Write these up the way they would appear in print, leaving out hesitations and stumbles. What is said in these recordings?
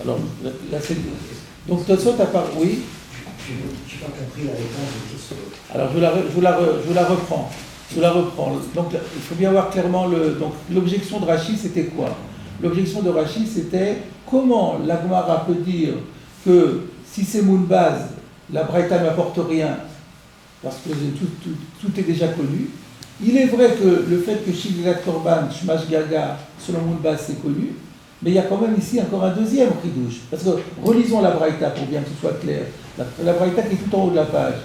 Alors, là, c'est... Donc, Tosfot a pas... Oui. Je n'ai pas compris la réponse de Tosfot. Alors, je la reprends. Donc, il faut bien voir clairement donc, l'objection de Rashi, c'était quoi? L'objection de Rashi, c'était comment la Gemara peut dire que si c'est Moulbaz, la Braïta n'apporte rien, parce que tout est déjà connu. Il est vrai que le fait que Shigagat Korban, Shmash Gaga, selon Moulbaz, c'est connu, mais il y a quand même ici encore un deuxième Ridouche. Parce que relisons la Braïta pour bien que ce soit clair. La Braïta qui est tout en haut de la page.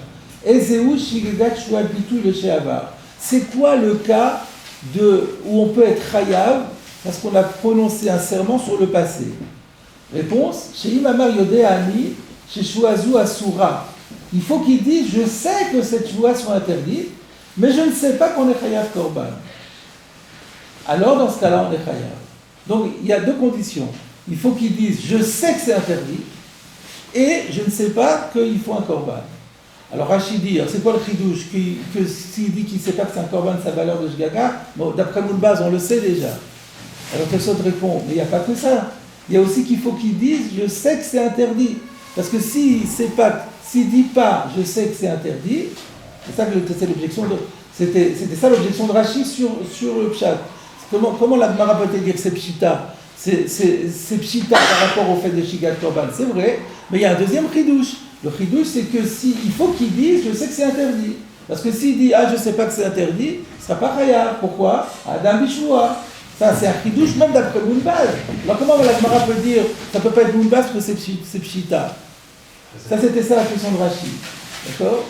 Ezeu Shigagat Shuat Bitu le Sheavar. C'est quoi le cas où on peut être chayav parce qu'on a prononcé un serment sur le passé? Réponse, chez Imamar Yodé Ami, chez Shuazu Asura. Il faut qu'il dise, je sais que cette joie soit interdite, mais je ne sais pas qu'on est chayav korban. Alors, dans ce cas-là, on est chayav. Donc, il y a deux conditions. Il faut qu'il dise, je sais que c'est interdit, et je ne sais pas qu'il faut un korban. Alors, Rachid dit, c'est quoi le chidouche? Que s'il dit qu'il ne sait pas que c'est un korban, sa valeur de shgaga, bon, d'après Moulbaz, on le sait déjà. Alors, Tosfot répond, mais il n'y a pas que ça. Il y a aussi qu'il faut qu'il dise, je sais que c'est interdit. Parce que s'il ne dit pas, je sais que c'est interdit, c'est l'objection de... C'était ça l'objection de Rachid sur le pshat. Comment la Gemara peut dire que c'est pshita? C'est pshita par rapport au fait de Shigat Korban, c'est vrai, mais il y a un deuxième chidouche. Le chidouche, c'est que il faut qu'il dise, je sais que c'est interdit. Parce que s'il dit, je ne sais pas que c'est interdit, ce ne sera pas chayav. Pourquoi? Adam Bishua. Ça, c'est un chidouche même d'après Moulbaz. Alors comment la Gemara peut dire, ça ne peut pas être Moulbaz parce que c'est pshita? Ça, c'était ça la question de Rachid. D'accord?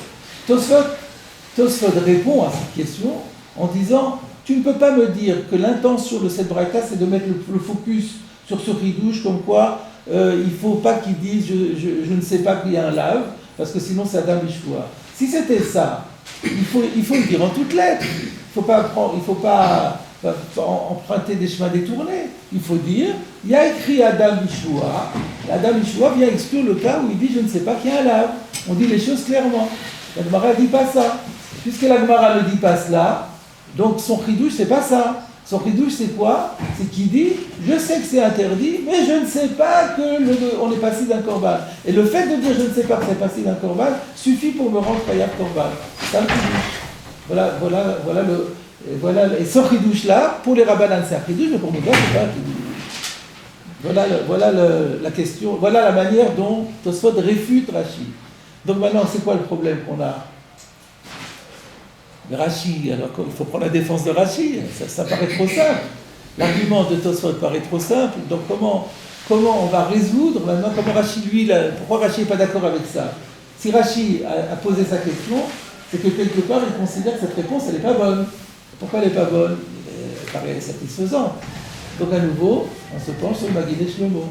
Tosfot répond à cette question en disant, tu ne peux pas me dire que l'intention de cette braïta, c'est de mettre le focus sur ce chidouche, comme quoi il ne faut pas qu'il dise je ne sais pas qu'il y a un lave, parce que sinon c'est Adam Bishua. Si c'était ça, il faut le dire en toutes lettres. Il ne faut pas emprunter des chemins détournés. Il faut dire, il y a écrit Adam Bishua. Adam Bishua vient exclure le cas où il dit je ne sais pas qu'il y a un lave. On dit les choses clairement. La Gemara ne dit pas ça. Puisque la Gemara ne dit pas cela, donc son chidouche, c'est pas ça. Son chidouche, c'est quoi? C'est qu'il dit, je sais que c'est interdit, mais je ne sais pas qu'on est passé d'un korban. Et le fait de dire je ne sais pas que c'est passé d'un korban suffit pour me rendre chayav korban. C'est ça le chidouche. Voilà, et ce chidouche-là, pour les rabbanan, c'est un chidouche, mais pour nous, c'est pas un chidouche. Voilà la question, voilà la manière dont Tosfot réfute Rashi. Donc maintenant, c'est quoi le problème qu'on a? Rashi, alors il faut prendre la défense de Rashi, ça paraît trop simple. L'argument de Tosfot paraît trop simple, donc comment on va résoudre maintenant, pourquoi Rashi n'est pas d'accord avec ça? Si Rashi a posé sa question, c'est que quelque part il considère que cette réponse elle n'est pas bonne. Pourquoi elle n'est pas bonne? Elle paraît satisfaisante. Donc à nouveau, on se penche sur le Maguine Shlomo.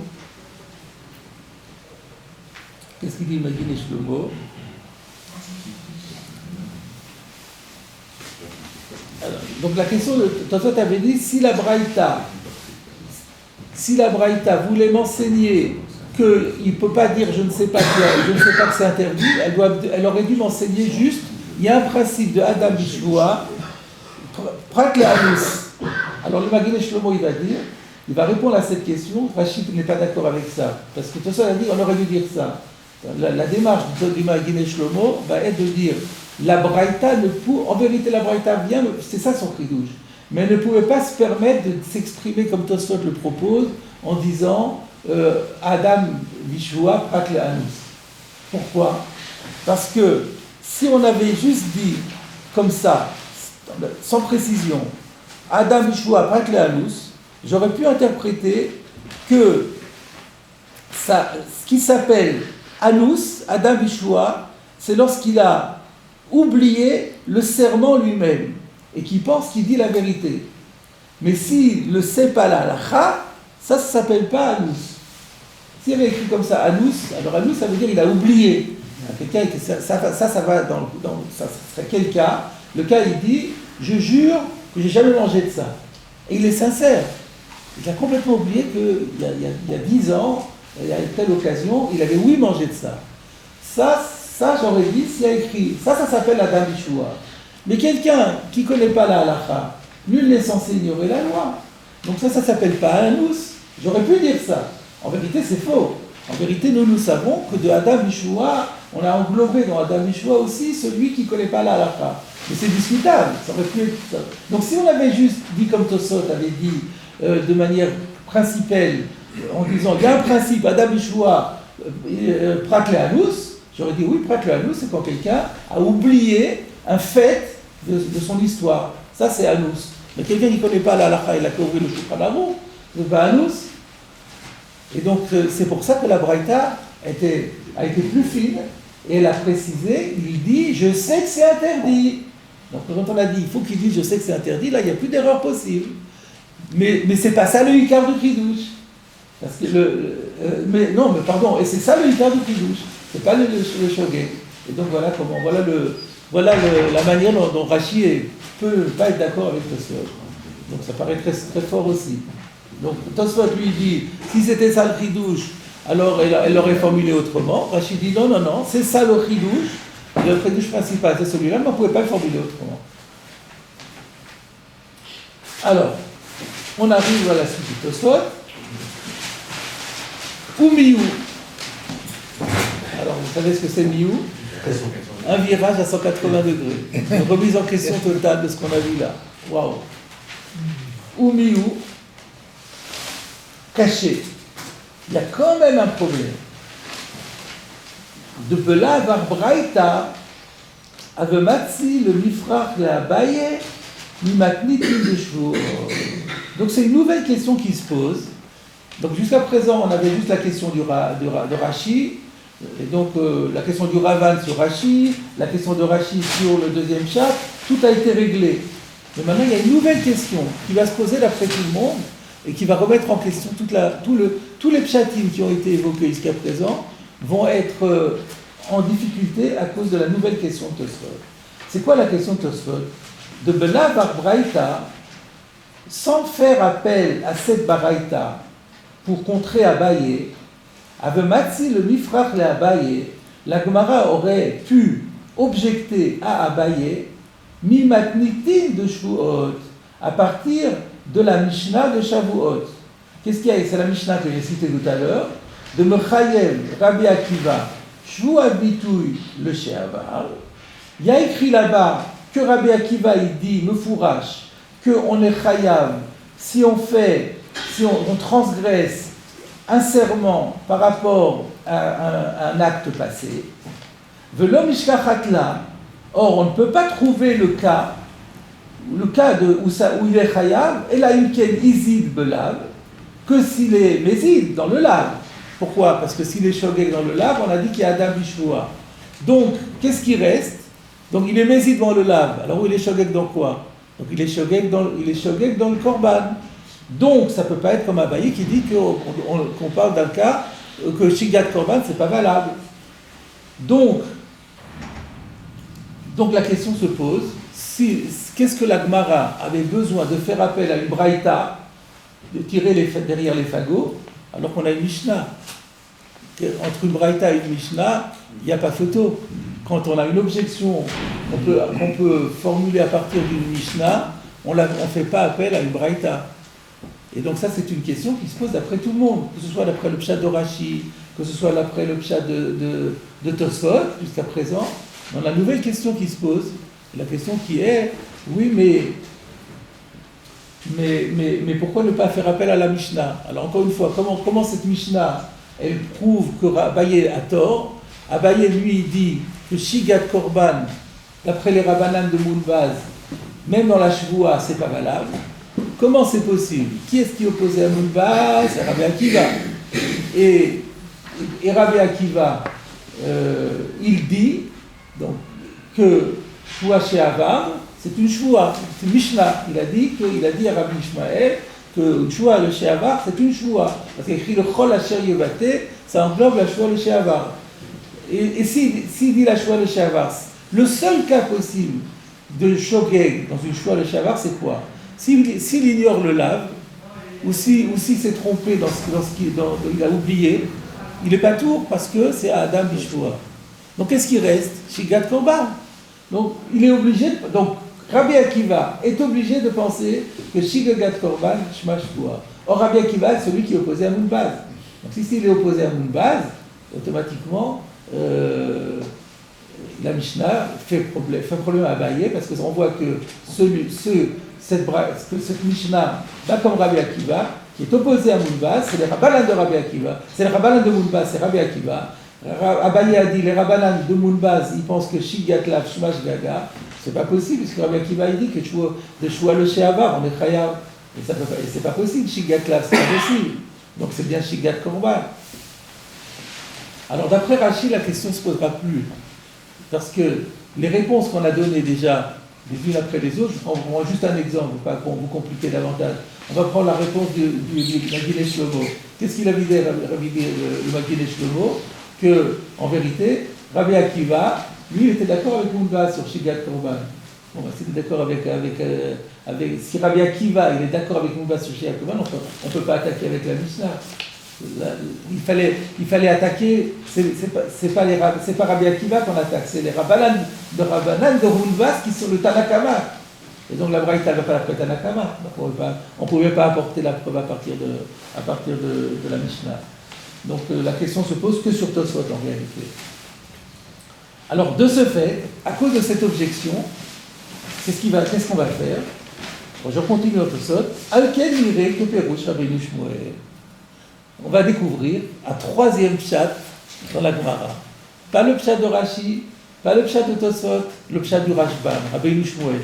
Qu'est-ce qu'il dit le Maguine Shlomo? Alors, donc la question de Tosfot avait dit si la Braïta voulait m'enseigner qu'il ne peut pas dire je ne sais pas que c'est interdit, elle aurait dû m'enseigner juste il y a un principe de Adam Bishua, Prat le Anus. Alors le Maguine Shlomo il va répondre à cette question. Rachid n'est pas d'accord avec ça parce que Tosfot a dit on aurait dû dire ça. La démarche du Maguine Shlomo va être de dire la Braïta en vérité la Braïta vient, c'est ça son chidouche, mais elle ne pouvait pas se permettre de s'exprimer comme Tosfot le propose en disant Adam Bishua Prat le Anus. Pourquoi? Parce que si on avait juste dit comme ça, sans précision, Adam Bishua Prat le Anus, j'aurais pu interpréter que ça, ce qui s'appelle Anus, Adam Bishua, c'est lorsqu'il a oublié le serment lui-même et qui pense qu'il dit la vérité. Mais s'il ne sait pas la halakha, ça ne s'appelle pas Anus. S'il avait écrit comme ça Anus, alors Anus ça veut dire il a oublié. Ça va dans ça serait quel cas? Le cas il dit je jure que j'ai jamais mangé de ça. Et il est sincère. Il a complètement oublié qu'il y a 10 ans, il y a telle occasion, il avait mangé de ça. Ça, j'aurais dit, s'il y a écrit, ça s'appelle Adam Bishua. Mais quelqu'un qui ne connaît pas la halakha, nul n'est censé ignorer la loi. Donc ça s'appelle pas Anus. J'aurais pu dire ça. En vérité, vérité, c'est faux. En vérité, nous savons que de Adam Yeshua, on a englobé dans Adam Yeshua aussi celui qui ne connaît pas la halakha. Mais c'est discutable, ça aurait pu être ça. Donc si on avait juste dit comme Tosot avait dit, de manière principale, en disant, il y a un principe, Adam Yeshua, Prat Le'anus, j'aurais dit oui, Prat Le'anus, c'est quand quelqu'un a oublié un fait de son histoire. Ça, c'est Anus. Mais quelqu'un qui ne connaît pas la halakha, il a qu'à ouvrir le Shulchan Aruch, c'est pas Anus. Et donc, c'est pour ça que la Braïta a été plus fine, et elle a précisé, il dit, je sais que c'est interdit. Donc, quand on a dit, il faut qu'il dise, je sais que c'est interdit, là, il n'y a plus d'erreur possible. Mais c'est pas ça le Hikar du Kiddush. Parce que mais pardon, et c'est ça le Hikar du Kiddush. C'est pas le Shogeg. Et donc, voilà la manière dont Rashi peut pas être d'accord avec Tosfot. Donc, ça paraît très, très fort aussi. Donc, Tosfot lui dit, si c'était ça le Kiddush, alors elle l'aurait formulé autrement. Rashi dit, non, c'est ça le Kiddush. Le Kiddush principal, c'est celui-là, mais on ne pouvait pas le formuler autrement. Alors, on arrive à la suite du Tosfot. Ou Miou. Alors, vous savez ce que c'est Miou? Un virage à 180 degrés. Une remise en question totale de ce qu'on a vu là. Waouh. Ou Miou. Caché. Il y a quand même un problème. De Bela var Braïta, Avematsi, le Mifrach, la Abaye, Mimatnitim de Shvur. Donc c'est une nouvelle question qui se pose. Donc jusqu'à présent, on avait juste la question de Rashi, et donc la question du Ravan sur Rashi, la question de Rashi sur le deuxième chapitre, tout a été réglé. Mais maintenant, il y a une nouvelle question qui va se poser d'après tout le monde, et qui va remettre en question tous les pshatim qui ont été évoqués jusqu'à présent, vont être en difficulté à cause de la nouvelle question de Tosfot. C'est quoi la question de Tosfot? De Bela bar Braïta, sans faire appel à cette Baraïta pour contrer Abaye, Avematsi le Mifrach le Abaye, la Gemara aurait pu objecter à Abaye, Mimatnitin de Shavuot, à partir de la Mishnah de Shavuot. Qu'est-ce qu'il y a? C'est la Mishnah que j'ai citée tout à l'heure, de Mechayev, Rabbi Akiva, Shavuot Bitoui, le Sheavar. Il y a écrit là-bas que Rabbi Akiva, il dit, Mefourash, qu'on est Chayav, si on transgresse un serment par rapport à un acte passé. Velo Mishkachatla, or on ne peut pas trouver le cas où il est Chayav, et là une ken Izid Belav, que s'il est Mézid dans le lav. Pourquoi? Parce que s'il est Shogeg dans le lav, on a dit qu'il y a Adam Bishvoa. Donc, qu'est-ce qui reste? Donc, il est Mézid dans le lav. Alors, il est Shogeg dans quoi? Donc, il est Shogeg dans le Korban. Donc, ça ne peut pas être comme Abaye qui dit qu'on parle d'un cas que Shigat Korban, ce n'est pas valable. Donc, la question se pose, qu'est-ce que la Gemara avait besoin de faire appel à une Braïta, de tirer derrière les fagots, alors qu'on a une Mishnah. Entre une Braïta et une Mishnah, il n'y a pas photo. Quand on a une objection qu'on peut formuler à partir d'une Mishnah, on ne fait pas appel à une Braïta. Et donc ça, c'est une question qui se pose d'après tout le monde, que ce soit d'après le pshat de Rashi, que ce soit d'après le pshat de Tosfot, jusqu'à présent. On a une nouvelle question qui se pose, la question qui est, oui, mais pourquoi ne pas faire appel à la Mishnah? Alors encore une fois, comment cette Mishnah, elle prouve que Abaye a tort? Abaye, lui, dit que Shigat Korban, d'après les Rabbanan de Moulbaz, même dans la Shvoua, c'est pas valable. Comment c'est possible? Qui est-ce qui est opposé à Moulbaz? C'est Rabbi Akiva. Et Rabbi Akiva, il dit donc, que Shvoua She'avar, c'est une Shvoua, c'est Mishnah. Il a dit à Rabbi Ishmael que Shvoua le She'avar, c'est une Shvoua. Parce qu'il écrit le Chol Asher Yevate, ça englobe la Shvoua le She'avar. Et s'il dit la Shvoua le She'avar, le seul cas possible de Shogeg dans une Shvoua le She'avar, c'est quoi? S'il ignore le lave, ou s'il s'est trompé dans ce qu'il a oublié, il n'est pas tour parce que c'est Adam Bishvoa. Donc qu'est-ce qui reste? Shigat Korban. Donc il est obligé, donc Rabbi Akiva est obligé de penser que Shigat Korban, Shma Shvoa. Or Rabbi Akiva est celui qui est opposé à Moulbaz. Donc si il est opposé à Moonbaz, automatiquement, la Mishnah fait problème à Abaye parce qu'on voit que cette Mishnah, là comme Rabbi Akiva, qui est opposé à Moonbaz, c'est les Rabbanan de Rabbi Akiva, c'est les Rabbanan de Moonbaz, c'est Rabbi Akiva. Abaye a dit, les Rabbanan de Moonbaz, ils pensent que Shigatlav, Shmash Gaga, c'est pas possible, puisque Rabbi Akiva il dit que de Shua le Sheavar, on est Chayav, et c'est pas possible, Shigatlav, c'est pas possible. Donc c'est bien Shigat Korban. Alors d'après Rashi, la question ne se posera plus. Parce que les réponses qu'on a données déjà, les unes après les autres, je prends juste un exemple, pas pour vous compliquer davantage. On va prendre la réponse du Magid Shlomo. Qu'est-ce qu'il a dit le Magid Shlomo? Que, en vérité, Rabbi Akiva, lui, il était d'accord avec Moonbaz sur Shigat Korban. Bon, bah, s'il est d'accord avec si Rabbi Akiva, il est d'accord avec Moonbaz sur Shigat Korban, on ne peut pas attaquer avec la Mishnah. Il fallait attaquer, c'est pas Rabbi Akiva qu'on attaque, c'est les Rabbanan de Moonbaz qui sont le Tanakama. Et donc la Braïta ne va pas la prêter Tanakama. On ne pouvait pas apporter la preuve à partir de la Mishnah. Donc la question se pose que sur Tosfot en réalité. Alors de ce fait, à cause de cette objection, qu'est-ce qu'on va faire? Bon, je continue au Tosfot. Alken miré que Pérouche Rabbeinu Shmuel. On va découvrir un troisième pshat dans la Gemara. Pas le pshat de Rashi, pas le pshat de Tosfot, le pshat du Rashbam, Rabbeinu Shmuel,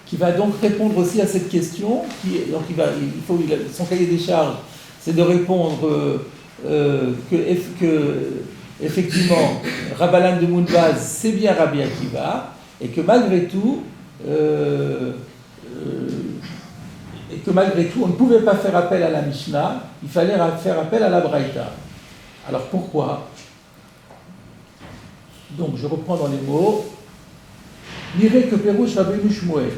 qui va donc répondre aussi à cette question. Son cahier des charges, c'est de répondre que effectivement, Rabbanan de Moonbaz, c'est bien Rabbi Akiva, et que malgré tout, on ne pouvait pas faire appel à la Mishnah, il fallait faire appel à la Braïta. Alors pourquoi? Donc je reprends dans les mots. Miré que Pérouche Rabbeinu Shmuel.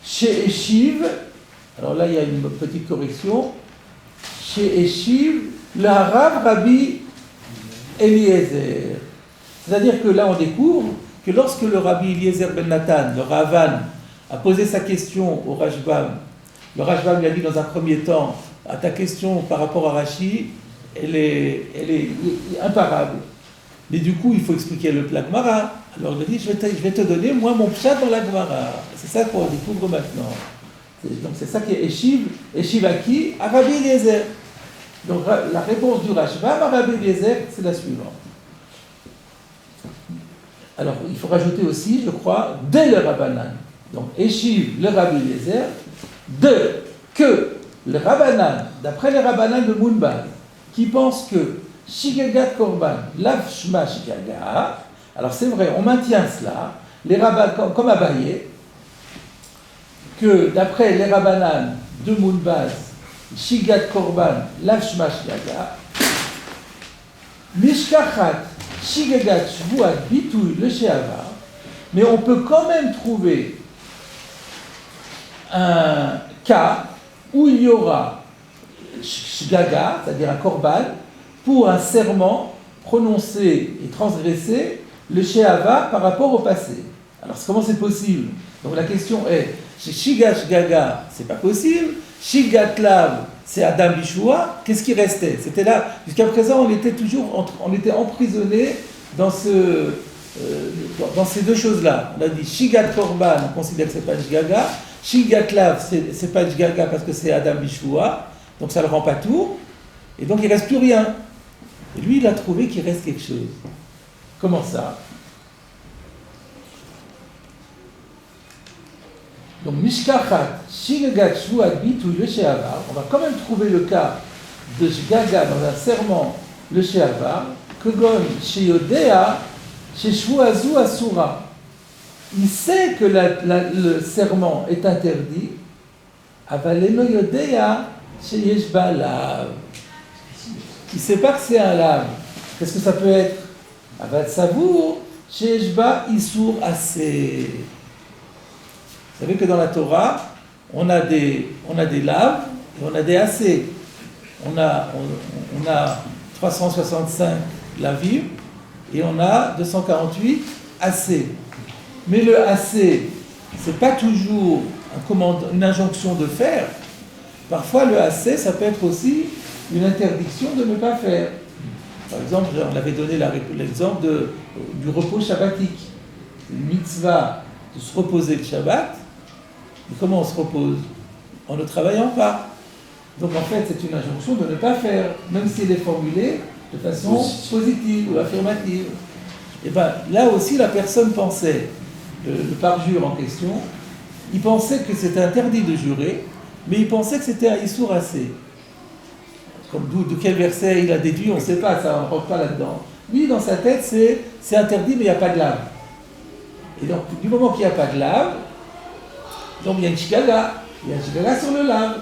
Chez Eshiv, alors là il y a une petite correction. Chez Eshiv, le Harav Rabbi Eliezer. C'est-à-dire que là on découvre que lorsque le Rabbi Eliezer ben Nathan, le Ravan, a posé sa question au Rashbam, le Rashbam lui a dit dans un premier temps, à ta question par rapport à Rashi, elle est imparable. Mais du coup, il faut expliquer la Gemara. Alors il a dit, je vais te donner, moi, mon pshat dans la Gemara. C'est ça qu'on découvre maintenant. Donc c'est ça qui est Eshiv. Eshiv à qui? À Rabbi Eliezer. Donc la réponse du Rashbam à Rabbi Eliezer, c'est la suivante. Alors il faut rajouter aussi, je crois, dès le Rabbanan. Donc Eshiv, le Rabbi Eliezer, que le Rabbanan, d'après les Rabbanan de Moonbaz, qui pensent que Shigagat Korban, Lav Shma Shigaga, alors c'est vrai, on maintient cela, les Rabbanan, comme Abaye, que d'après les Rabbanan de Moonbaz, Shigat Korban, Lav Shma Shigaga, Mishkachat, Shigagat Shvuat Bitouy, le Sheavar, mais on peut quand même trouver un cas où il y aura shgaga, c'est-à-dire un korban, pour un serment prononcé et transgressé, le she'ava par rapport au passé. Alors comment c'est possible? Donc la question est, chez shiga shgaga, c'est pas possible, shigatlav, c'est Adam Bishua, qu'est-ce qui restait? C'était là, jusqu'à présent on était emprisonné dans ces deux choses-là. On a dit shigat korban, on considère que c'est pas shgaga. Shigatlav, c'est pas Shgaga parce que c'est Adam Bishua, donc ça ne le rend pas tout, et donc il ne reste plus rien. Et lui, il a trouvé qu'il reste quelque chose. Comment ça? Donc Mishkachat, Shigagat Shvuat Bitouy le Sheavar, on va quand même trouver le cas de Shgaga dans un serment le Sheavar, Kogon Sheyodea, Sheshvuazu Asura. Il sait que le serment est interdit, Avaleno Yodea Sheyeshba Lav. Il ne sait pas que c'est un lave. Qu'est-ce que ça peut être? Aval Savour Sheyeshba Isur Assez. Vous savez que dans la Torah, on a des laves et on a des assez. On a 365 lavim et on a 248 assez. Mais le assez, ce n'est pas toujours une injonction de faire. Parfois, le assez, ça peut être aussi une interdiction de ne pas faire. Par exemple, on avait donné l'exemple du repos shabbatique. Une mitzvah de se reposer le Shabbat. Mais comment on se repose? En ne travaillant pas. Donc en fait, c'est une injonction de ne pas faire, même si elle est formulée de façon positive ou affirmative. Et bien là aussi, la personne pensait, le parjure en question, il pensait que c'était interdit de jurer, mais il pensait que c'était un issour assez. Comme de quel verset il a déduit, on ne sait pas, ça ne rentre pas là-dedans. Lui, dans sa tête, c'est interdit, mais il n'y a pas de lave. Et donc, du moment qu'il n'y a pas de lave, donc il y a une shikaga. Il y a une shikaga sur le lave.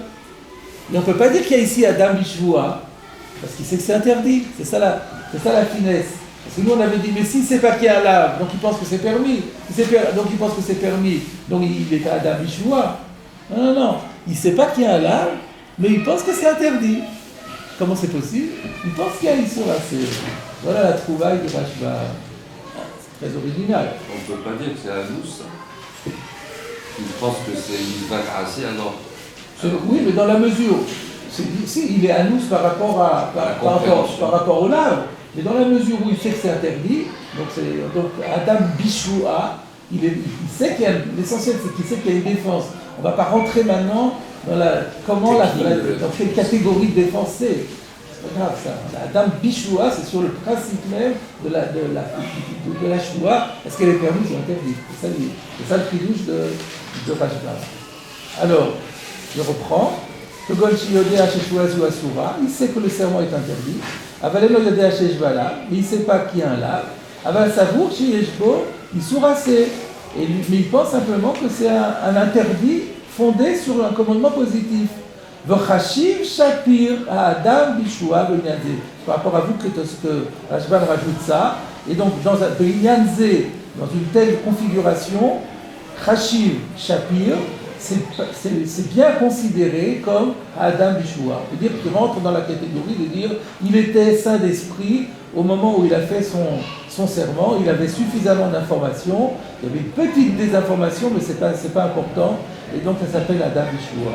Et on ne peut pas dire qu'il y a ici Adam Bishvoua, parce qu'il sait que c'est interdit. C'est ça la finesse. Parce que nous, on avait dit, mais si c'est pas qu'il y a un lave, donc il pense que c'est permis. Donc il pense que c'est permis, donc il est Adam Bishvoua. Non. Il ne sait pas qu'il y a un lave, mais il pense que c'est interdit. Comment c'est possible? Il pense qu'il y a une assez. Voilà la trouvaille de Rashba. C'est très original. On ne peut pas dire que c'est un douce. Il pense que c'est une vague assez alors. Oui, mais dans la mesure. Il est anous par rapport au lave. Mais dans la mesure où il sait que c'est interdit, donc Adam Bishua, il sait qu'il y a. L'essentiel, c'est qu'il sait qu'il y a une défense. On ne va pas rentrer maintenant dans dans quelle catégorie de défense c'est. C'est pas grave ça. Adam Bishua, c'est sur le principe même de la Shua. Est-ce qu'elle est permise ou interdite? C'est ça le chidouche de Rashba. Alors, je reprends. Il sait que le serment est interdit. Mais il ne sait pas qu'il y a un lave. Aval savour, il sourassé. Mais il pense simplement que c'est un interdit fondé sur un commandement positif. V'chashiv shapir à Adam bishua b'inyanze. Par rapport à vous que Rashban rajoute ça. Et donc dans une telle configuration, chashiv shapir, c'est bien considéré comme Adam bishua. C'est-à-dire qu'il rentre dans la catégorie de dire il était saint d'esprit au moment où il a fait son serment, il avait suffisamment d'informations, il y avait une petite désinformation, mais c'est pas important, et donc ça s'appelle Adam bishua.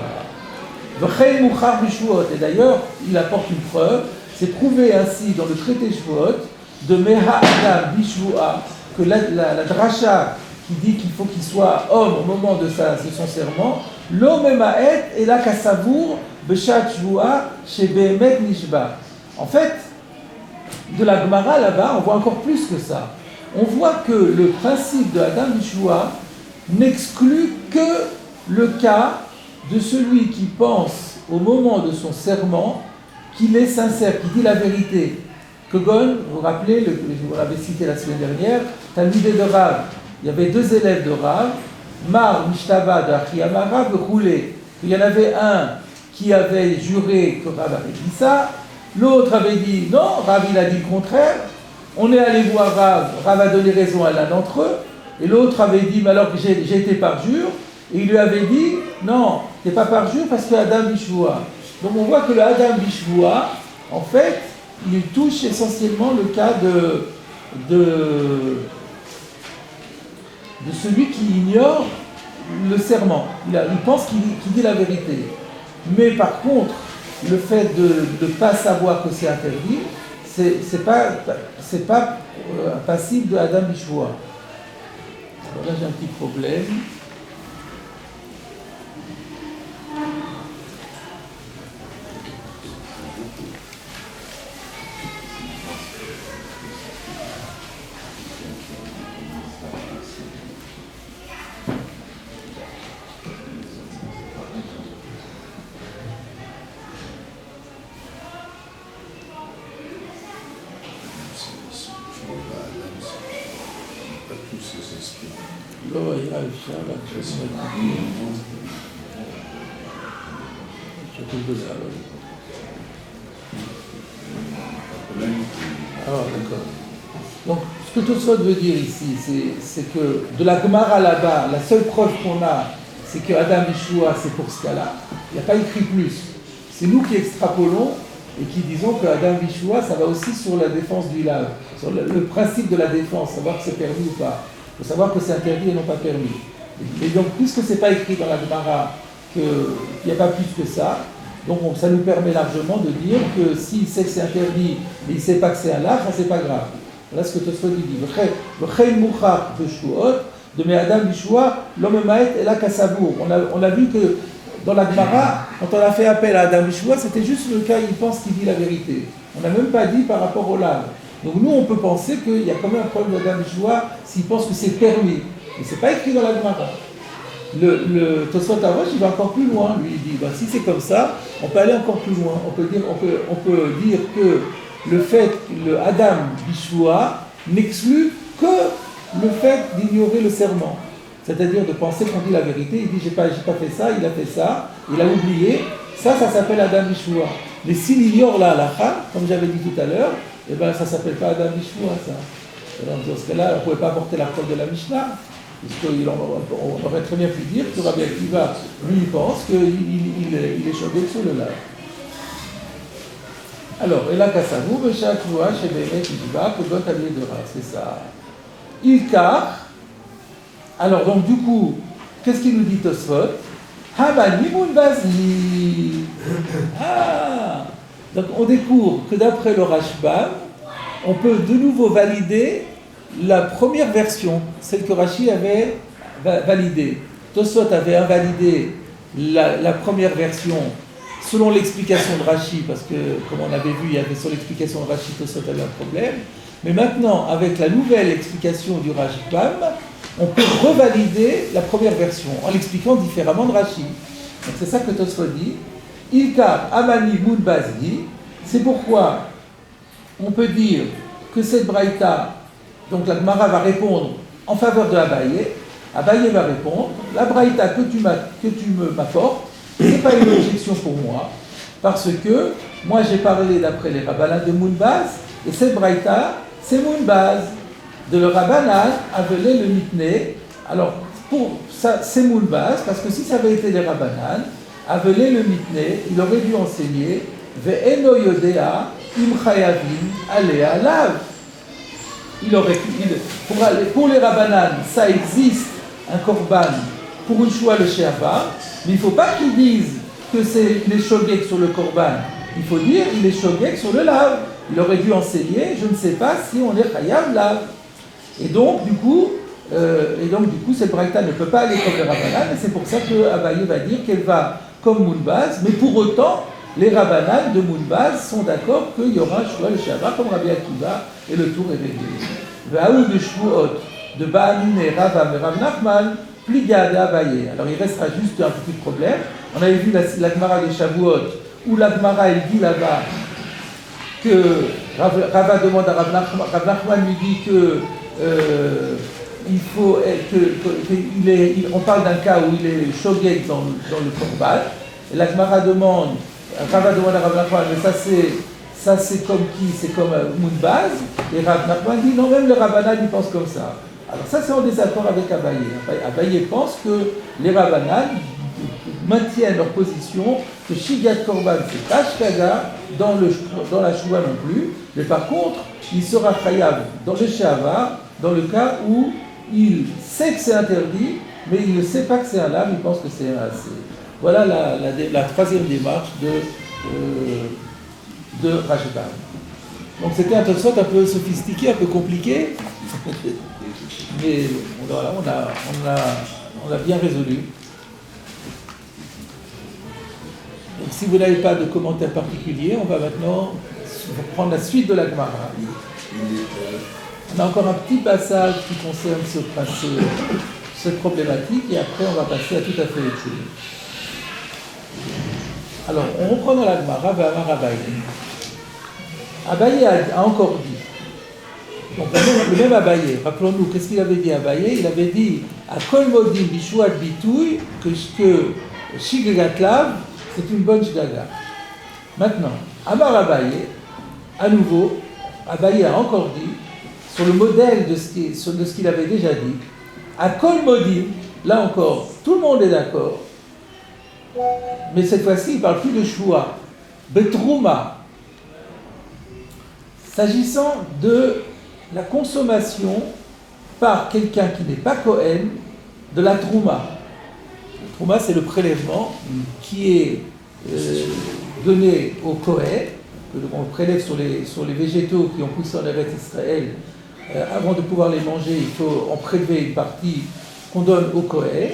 Et d'ailleurs, il apporte une preuve, c'est prouvé ainsi dans le traité Shvuot de Meha Adam Bishvua, que la dracha qui dit qu'il faut qu'il soit homme au moment de son serment, l'homme emaet et la kasavour beshat Shvua chez Behemet Nishba. En fait, de la Gemara là-bas, on voit encore plus que ça. On voit que le principe de Adam Bishvua n'exclut que le cas de celui qui pense au moment de son serment qu'il est sincère, qu'il dit la vérité. Kogon, vous vous rappelez, je vous l'avais cité la semaine dernière, Talmidei de Rav, il y avait deux élèves de Rav, Mar Mishtaba de Achiyama Rav, Roulé. Il y en avait un qui avait juré que Rav avait dit ça, l'autre avait dit non, Rav il a dit le contraire, on est allé voir Rav a donné raison à l'un d'entre eux, et l'autre avait dit, mais alors que j'ai été parjure, et il lui avait dit, non, c'est pas parjure parce que Adam Bishvua. Donc on voit que le Adam Bishvua, en fait, il touche essentiellement le cas de celui qui ignore le serment. Il pense qu'il dit la vérité. Mais par contre, le fait de ne pas savoir que c'est interdit, c'est pas passible de Adam Bishvua. Alors là j'ai un petit problème. לא היה אפשר להקשיב מלאכים. שכול בזה עליו. Alors, d'accord. Donc, ce que Tosfot veut dire ici, c'est que de la Gemara là-bas, la seule preuve qu'on a, c'est que Adam Bishua, c'est pour ce cas-là. Il n'y a pas écrit plus. C'est nous qui extrapolons et qui disons que Adam Bishua, ça va aussi sur la défense du lave, sur le principe de la défense, savoir que c'est permis ou pas. Il faut savoir que c'est interdit et non pas permis. Et donc, puisque ce n'est pas écrit dans la Gemara qu'il n'y a pas plus que ça, Donc ça nous permet largement de dire que s'il sait que c'est interdit, mais il ne sait pas que c'est un lave, c'est pas grave. Voilà ce que Tosfot dit. Le chayl mouchar de shuot, de Me'adam Bishua, l'homme maet et la kassabour. On a vu que dans la Gemara, quand on a fait appel à Adam Bishua, c'était juste le cas, il pense qu'il dit la vérité. On n'a même pas dit par rapport au lave. Donc nous, on peut penser qu'il y a quand même un problème d'Adam Bishua s'il pense que c'est permis. Mais ce n'est pas écrit dans la Gemara. Le Tosfot Arosh, il va encore plus loin. Lui, il dit, si c'est comme ça, on peut aller encore plus loin. On peut dire que le fait que le Adam Bishua n'exclut que le fait d'ignorer le serment. C'est-à-dire de penser qu'on dit la vérité. Il dit, j'ai pas fait ça, il a fait ça, il a oublié. Ça s'appelle Adam Bishua. Mais s'il ignore la halakha, comme j'avais dit tout à l'heure, eh ben, ça ne s'appelle pas Adam Bishua, ça. Alors, dans ce cas-là, on ne pouvait pas apporter la preuve de la Mishnah. On aurait très bien pu dire que Rabbi Akiva, lui, il pense qu'il est choqué sur le lave. Alors, et là, Kassavou, Beshak Loua, Shebemet, Ijiba, Kodot, Alié de Ra, c'est ça. Ilkar, alors, donc, du coup, qu'est-ce qu'il nous dit Tosfot? Habani Munbazi. Ah! Donc, on découvre que d'après le Rashbam, on peut de nouveau valider la première version, celle que Rashi avait validée. Tosfot avait invalidé la première version selon l'explication de Rashi, parce que, comme on avait vu, il y avait sur l'explication de Rashi, Tosfot avait un problème. Mais maintenant, avec la nouvelle explication du Rashbam, on peut revalider la première version en l'expliquant différemment de Rashi. Donc c'est ça que Tosfot dit. Ilkar Amani Munbazi. C'est pourquoi on peut dire que cette braïta, donc la Gemara va répondre en faveur de Abaye. Abaye va répondre, la braïta que tu m'apportes, ce n'est pas une objection pour moi, parce que moi j'ai parlé d'après les Rabbanan de Mounbaz, et cette braïta, c'est Mounbaz. De le Rabbanan appelé le mitné. Alors, pour ça, c'est Mounbaz, parce que si ça avait été les Rabbanan, appelé le mitné, il aurait dû enseigner Ve'eno yodea im chayavim alea lav. Il aurait pour les Rabbanan, ça existe un korban pour une choua le sheava, mais il ne faut pas qu'ils disent que il est shogek sur le korban. Il faut dire il est shogek sur le lav. Il aurait dû enseigner, je ne sais pas si on est chayav lav. Et donc, du coup, cette braïta ne peut pas aller comme les Rabbanan, et c'est pour ça que Abaye va dire qu'elle va comme Mounbaz, mais pour autant, les Rabbanan de Mounbaz sont d'accord qu'il y aura un choix le Shabbat comme Rabbi Akiva, et le tour est réglé. Ve'aou de Shvuot, de Ba'anin et Ravam et Rav Nachman, pliga de Abaye. Alors il restera juste un petit problème. On avait vu la Gemara des Shavuot, où la Gemara elle dit là-bas que Rava demande à Rav Nachman lui dit que on parle d'un cas où il est shogeg dans le korban, et la Gemara demande, Rava demande à Rav Nachman, mais ça c'est comme qui? C'est comme Mounbaz, et Rav Nachman dit non, même le Rabbanan il pense comme ça. Alors ça c'est en désaccord avec Abaye. Abaye pense que les Rabbanan maintiennent leur position que Shigat Korban c'est pas Shkaga dans la Shua non plus, mais par contre il sera chayav dans le Shava dans le cas où il sait que c'est interdit, mais il ne sait pas que c'est un lave, il pense que c'est un assez. Voilà la troisième démarche de Rashbam. Donc c'était un Tosfot un peu sophistiqué, un peu compliqué, mais voilà, on l'a bien résolu. Donc si vous n'avez pas de commentaire particulier, on va maintenant prendre la suite de la Gemara. On a encore un petit passage qui concerne cette problématique et après on va passer à tout à fait autre chose. Alors, on reprend dans la Gemara, V'amar Abaye. Abaye a encore dit. Donc le même Abaye, rappelons-nous, qu'est-ce qu'il avait dit Abaye? Il avait dit à Kol Modim Bishuat Bitouy que Shigagatlav, c'est une bonne Shigaga. Maintenant, Amar Abaye, à nouveau, Abaye a encore dit, sur le modèle de ce qu'il avait déjà dit, à Kol Modim, là encore, tout le monde est d'accord, mais cette fois-ci, il ne parle plus de Shua, Betrouma. S'agissant de la consommation par quelqu'un qui n'est pas Kohen de la Trouma. La Trouma, c'est le prélèvement qui est donné au Kohen, qu'on prélève sur les végétaux qui ont poussé en Eretz Israël. Avant de pouvoir les manger, il faut en prélever une partie qu'on donne au Kohen,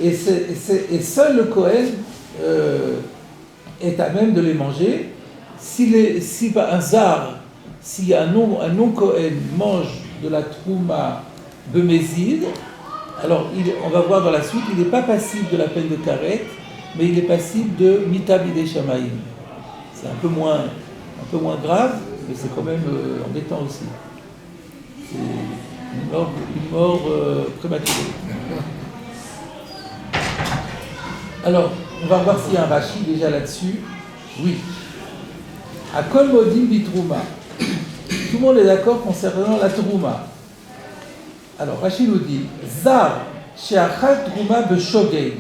et seul le Kohen est à même de les manger. Si un zar, si un non-Kohen mange de la trouma bemezid, alors on va voir dans la suite, il n'est pas passible de la peine de karet, mais il est passible de mita bidei shamayim. C'est un peu moins grave, mais c'est quand même embêtant aussi. C'est une mort prématurée. Alors, on va voir s'il y a un Rashi déjà là-dessus. Oui. À Kol Modim Bitrouma. Tout le monde est d'accord concernant la Trouma. Alors, Rashi nous dit Zar, Sheachal Trouma Beshogeg.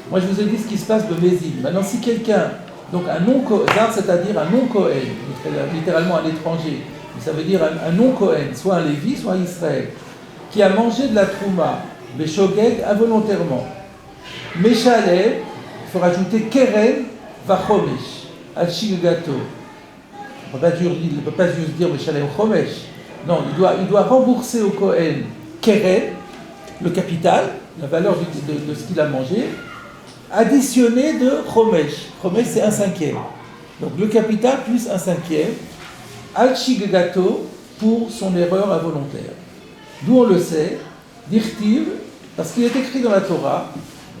Moi, je vous ai dit ce qui se passe de Mézid. Maintenant, si quelqu'un, donc un non-Kohen, Zar, c'est-à-dire un non-Kohen, littéralement un étranger, ça veut dire un non-Kohen, soit un Lévi, soit un Israël, qui a mangé de la Trouma Beshogeg involontairement. Meshaleh, il faut rajouter Keren Vachomesh, Al-Shigato. On ne peut pas juste dire Meshaleh Chomesh. Non, il doit rembourser au Kohen Keren, le capital, la valeur de ce qu'il a mangé, additionné de Chomesh. Chomesh, c'est 1/5. Donc le capital plus 1/5, Al-Shigato, pour son erreur involontaire. D'où on le sait, Dirtiv, parce qu'il est écrit dans la Torah,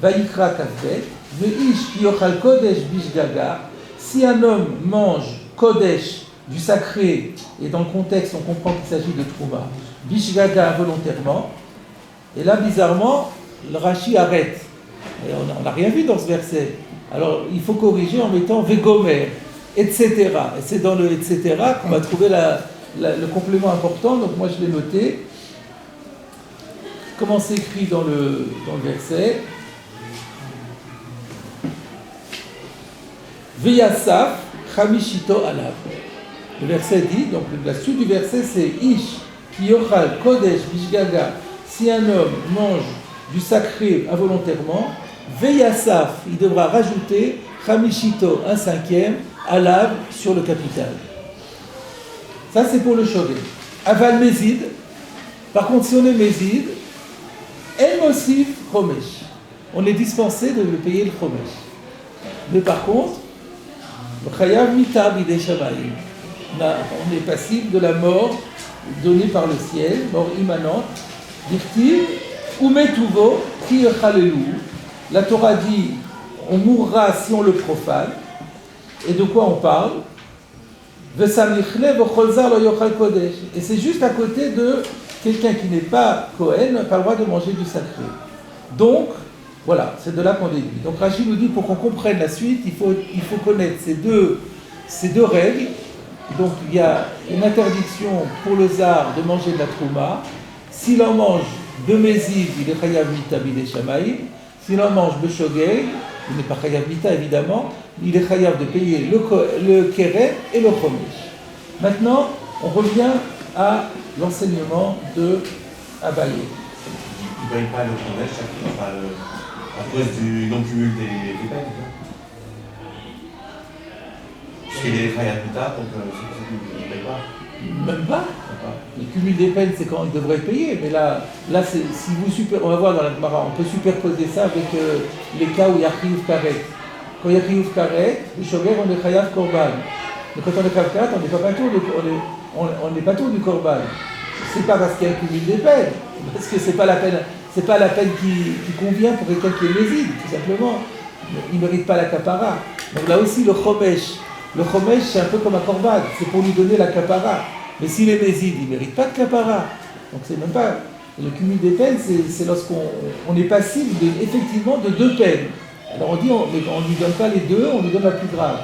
Vayikra Kavbet, Veish ki yochal kodesh bishgaga, si un homme mange kodesh, du sacré, et dans le contexte on comprend qu'il s'agit de trouma, bishgaga involontairement, et là bizarrement, le Rashi arrête. Et on n'a rien vu dans ce verset. Alors il faut corriger en mettant vegomer, etc. Et c'est dans le etc. qu'on va trouver le complément important, donc moi je l'ai noté. Comment c'est écrit dans le verset? Veyasaf chamishito alav. Le verset dit, donc la suite du verset c'est Ish ki yochal kodesh bishgaga. Si un homme mange du sacré involontairement, Veyasaf, il devra rajouter chamishito 1/5 alav sur le capital. Ça c'est pour le shogeg. Aval mezid. Par contre si on est mezid, el mosif chomesh. On est dispensé de payer le chomesh. Mais par contre, on est passible de la mort donnée par le ciel, mort immanente. Dirtiv, umetuvo, ki yechalelu. La Torah dit, on mourra si on le profane. Et de quoi on parle? Et c'est juste à côté de quelqu'un qui n'est pas Kohen, n'a pas le droit de manger du sacré. Donc, voilà, c'est de là qu'on déduit. Donc Rashi nous dit, pour qu'on comprenne la suite, il faut connaître ces deux règles. Donc il y a une interdiction pour le zar de manger de la trouma. S'il en mange de mézid, il est chayav mita bidei shamayim. S'il en mange de shogeg, il n'est pas chayav mita évidemment, il est chayav de payer le keret et le chomesh. Maintenant, on revient à l'enseignement de Abaye. Il ne paye pas le chomesh à cause du non-cumul des peines. Puisqu'il est chayav mita, donc il ne paye pas. Même pas. Le cumul des peines, c'est quand il devrait payer. Mais là c'est, si on va voir dans la Gemara, on peut superposer ça avec les cas où il y a chiyuv karet. Quand il y a chiyuv karet, le shogeg, on est chayav korban. Mais quand on est chayav karet, on n'est pas tout du korban. C'est pas parce qu'il y a un cumul des peines, parce que c'est pas la peine qui convient pour quelqu'un qui est méside, tout simplement. Il ne mérite pas la kapara. Donc là aussi, le chomesh, c'est un peu comme un korban, c'est pour lui donner la kapara. Mais s'il est méside, il ne mérite pas de kapara. Donc c'est même pas... Le cumul des peines, c'est lorsqu'on est passible effectivement de deux peines. Alors on dit, on ne lui donne pas les deux, on lui donne la plus grave.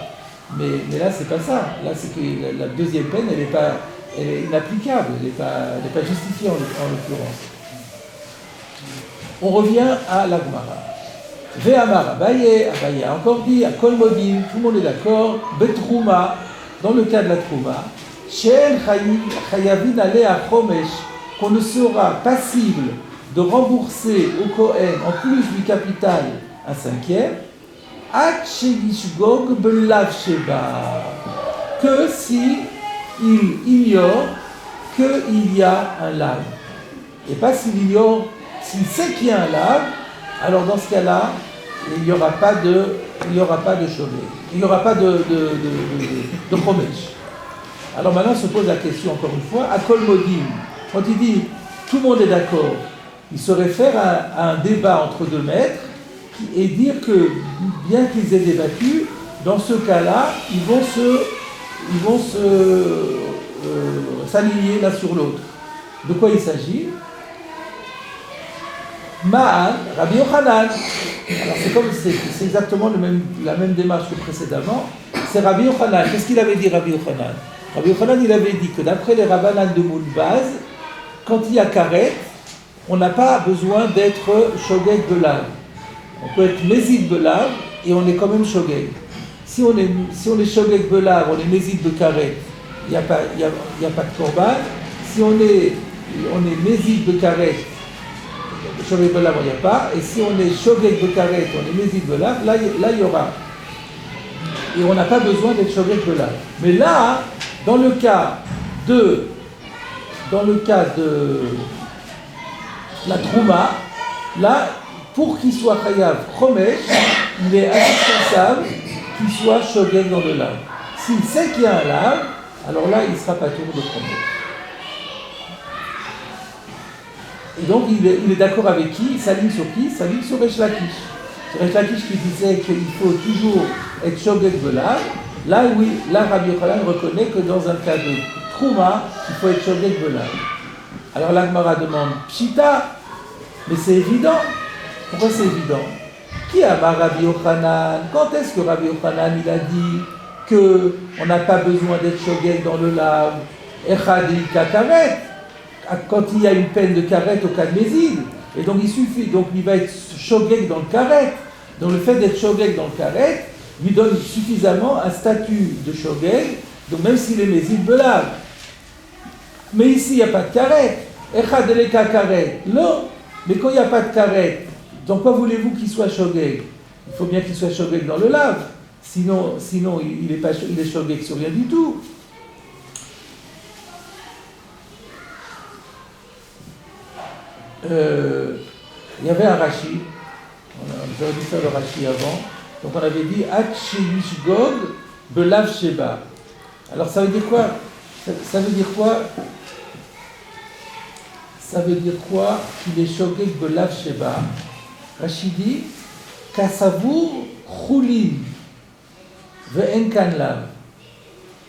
Mais là, c'est pas ça. Là, c'est que la deuxième peine, elle est inapplicable, elle n'est pas justifiée en l'occurrence. On revient à la Gemara. Ve'amar Abaye a encore dit, à Kol Modim, tout le monde est d'accord, Betrouma, dans le cas de la Trouma, She'en Chayavin Alea Chomesh, qu'on ne sera passible de rembourser au Kohen, en plus du capital, 1/5, Yishgog belav sheba, que si il ignore qu'il y a un lav. Et pas s'il ignore, s'il sait qu'il y a un lav, alors dans ce cas-là, il n'y aura pas de shogeg, il n'y aura pas de chomesh. Alors maintenant se pose la question encore une fois, à Kol Modim, quand il dit tout le monde est d'accord, il se réfère à un débat entre deux maîtres et dire que bien qu'ils aient débattu, dans ce cas-là, ils vont s'aligner l'un sur l'autre. De quoi il s'agit? Ma'an, Rabbi Yochanan. Alors c'est exactement la même démarche que précédemment. C'est Rabbi Yochanan. Qu'est-ce qu'il avait dit Rabbi Yochanan? Rabbi Yochanan, il avait dit que d'après les Rabbanan de Moulbaz, quand il y a karet, on n'a pas besoin d'être shogeg belav. On peut être mezid belav et on est quand même shogeg. Si on est shogeg belav, on est mezid de karet, il n'y a pas de korban. Si on est mezid de karet, shogeg belav, il n'y a pas. Et si on est shogeg de karet, on est mezid belav, là il y aura. Et on n'a pas besoin d'être shogeg belav. Mais là, dans le cas de la trouma, là, pour qu'il soit chayav chomesh, il est indispensable qu'il soit shogeg dans le lave. S'il sait qu'il y a un lave, alors là, il ne sera pas tour de chomesh. Et donc, il est d'accord avec qui? Il s'aligne sur qui? Il s'aligne sur Resh Lakish. C'est Resh Lakish qui disait qu'il faut toujours être shogeg de lave. Là, oui, là, Rabbi Yochanan reconnaît que dans un cas de trouma, il faut être shogeg de lave. Alors la Gemara demande Pshita, mais c'est évident. Pourquoi c'est évident? Qui a marre Rabbi Yochanan? Quand est-ce que Rabbi Yochanan il a dit qu'on n'a pas besoin d'être shogeg dans le lave? Echadi kakaret, quand il y a une peine de karet au cas de Mézil. Et donc il suffit, donc il va être shogeg dans le karet. Donc le fait d'être shogeg dans le karet lui donne suffisamment un statut de shogeg, donc même s'il est Mézil belave. Mais ici, il n'y a pas de karet. Echad eleka karet. Non. Mais quand il n'y a pas de karet, donc quoi voulez-vous qu'il soit shogeg? Il faut bien qu'il soit shogeg dans le lave. Sinon il est shogeg sur rien du tout. Il y avait un Rashi. J'aurais dû faire le Rashi avant. Donc on avait dit Atche Yishgog Belav Sheba. Alors ça veut dire quoi? Ça veut dire quoi? Ça veut dire quoi qu'il est shogeg belav sheba? Rachidi, kasavour choulin ve'en kan lav.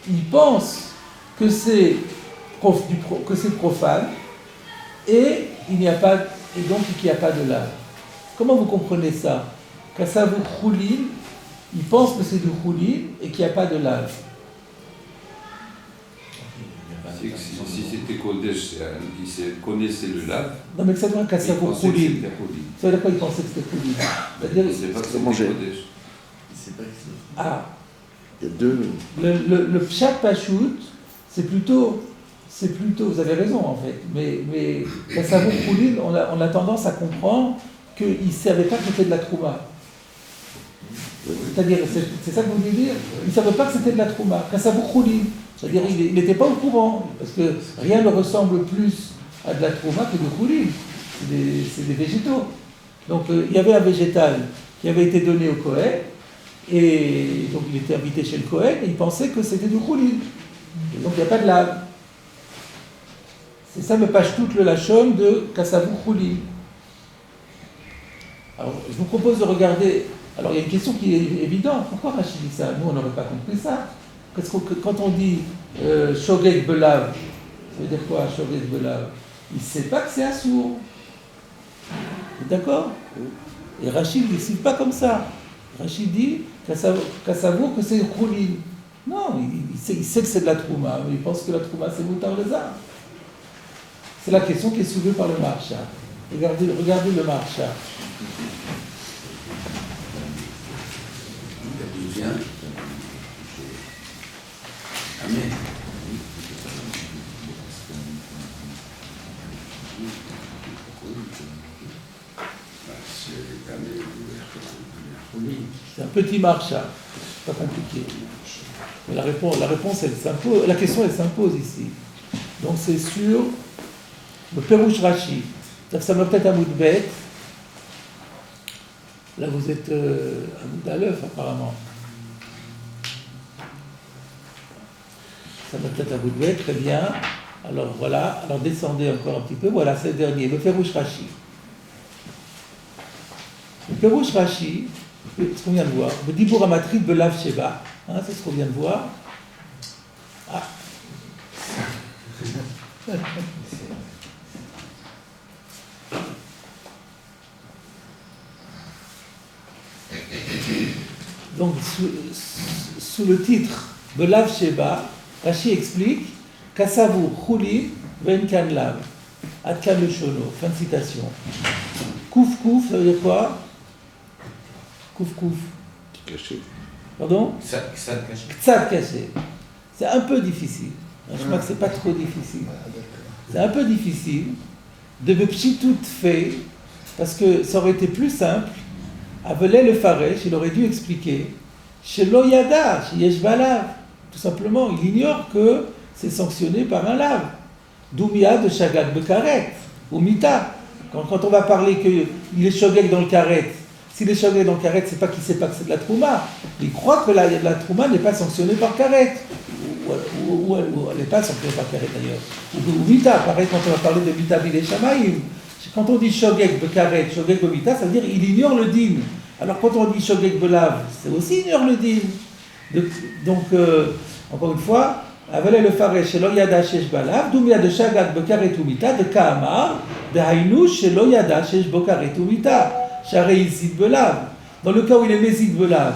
Il pense que c'est profane et il n'y a pas et donc qu'il n'y a pas de lav. Comment vous comprenez ça? Kasavour choulin, il pense que c'est du choulin et qu'il n'y a pas de lav. Si c'était Kodesh, il connaissait le lave. Non, mais ça veut dire qu'à savoir Khoulin. Ça veut dire quoi il pensait que c'était Khoulin? Il ne sait pas que c'était Kodesh. Ah. Il y a deux. Le Pshat Pachout, c'est plutôt, vous avez raison en fait, mais qu'à savoir Khoulin, on a tendance à comprendre qu'il ne savait pas que c'était de la Trouma. C'est-à-dire, c'est ça que vous voulez dire? Il ne savait pas que c'était de la Trouma. Qu'à savoir Khoulin. C'est-à-dire il n'était pas au courant, parce que rien ne ressemble plus à de la trouma que de choulin. C'est des végétaux. Donc il y avait un végétal qui avait été donné au Kohen, et donc il était invité chez le Kohen, et il pensait que c'était du choulin. Et donc il n'y a pas de lave. C'est ça me pâche toute le lachon de Kassavou choulin. Alors je vous propose de regarder. Alors il y a une question qui est évidente. Pourquoi Rachid dit ça? Nous on n'aurait pas compris ça. Parce que quand on dit shogeg belav, ça veut dire quoi shogeg belav? Il ne sait pas que c'est assour. D'accord? Et Rachid ne décide pas comme ça. Rachid dit qu'à savoir que c'est choulin. Non, il sait que c'est de la trouma, mais il pense que la trouma c'est moutar les arts. C'est la question qui est soulevée par le Maharsha. Regardez le Maharsha. Amen. C'est un petit marcha. C'est pas compliqué. Mais la réponse, elle s'impose. La question, elle s'impose ici. Donc c'est sur le Perouche Rashi. C'est-à-dire que ça me peut-être un bout de bête. Là, vous êtes à bout d'Aleph, apparemment. Ça me peut-être un bout de bête, très bien. Alors voilà, alors descendez encore un petit peu. Voilà, c'est le dernier, le Perouche Rashi. Le Perouche Rashi, ce qu'on vient de voir, le Dibour Amatri Belav Sheba, c'est ce qu'on vient de voir. Ah. Donc, sous le titre Belav Sheba, Rashi explique Kassavu Chouli Ven Kan Lav, Adkan le Shono. Fin de citation. Kouf Kouf, ça veut dire quoi? Kouf Kouf. Caché. Pardon? Ktsat caché. C'est un peu difficile. Je crois que c'est pas trop difficile. C'est un peu difficile de Bepchi tout fait, parce que ça aurait été plus simple. Avelé le Faresh, il aurait dû expliquer chez Loyada, chez Yeshbalav. Tout simplement, il ignore que c'est sanctionné par un lave. Doumia de Shagag Bekaret, ou Mita. Quand on va parler qu'il est Shogeg dans le karet, s'il est Shogeg dans le karet, c'est pas qu'il ne sait pas que c'est de la trouma. Il croit que la trouma n'est pas sanctionnée par karet. Ou elle n'est pas sanctionnée par karet d'ailleurs. Ou Mita, pareil quand on va parler de Mita Bile Shamaïm. Quand on dit Shogeg Bekaret, Shogeg Bemita, ça veut dire qu'il ignore le din. Alors quand on dit Shogeg Belav, c'est aussi ignore le din. Donc, encore une fois, Avalé le Faresh, Shelo Yada Shesh Balav, Doumia de Shagag Bekaret Umita, de Kaamar, de Haïnou, Shelo Yada Shesh Bekaret Umita, Sharei Izid Belav. Dans le cas où il est Mézid Belav,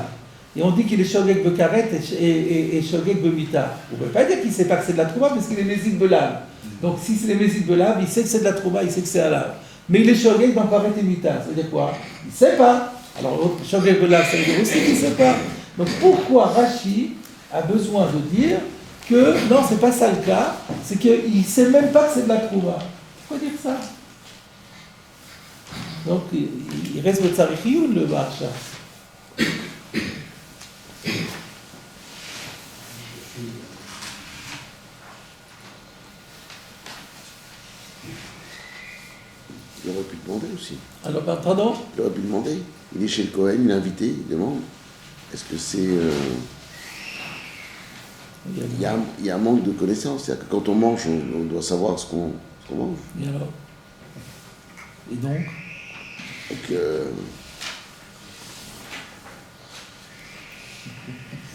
et on dit qu'il est Shogeg Bekaret et Shogeg Bemita, on ne peut pas dire qu'il ne sait pas que c'est de la trouma parce qu'il est Mézid Belav. Donc si c'est les Mézid Belav, il sait que c'est de la trouma, il sait que c'est un lave. Mais il est Shogeg dans Karet et Mita, ça veut dire quoi? Il ne sait pas. Alors Shogeg Belav, ça veut dire aussi qu'il ne sait pas. Donc pourquoi Rashi a besoin de dire que non, c'est pas ça le cas, c'est qu'il ne sait même pas que c'est de la trouma. Pourquoi dire ça? Donc il reste le Tsarikhiyoun, le Marcha. Il aurait pu demander aussi. Alors, pardon? Il aurait pu demander. Il est chez le Cohen, il est invité, il demande. Est-ce que c'est... Il y a un manque de connaissances. C'est-à-dire que quand on mange, on doit savoir ce qu'on mange. Et alors? Et donc? Donc,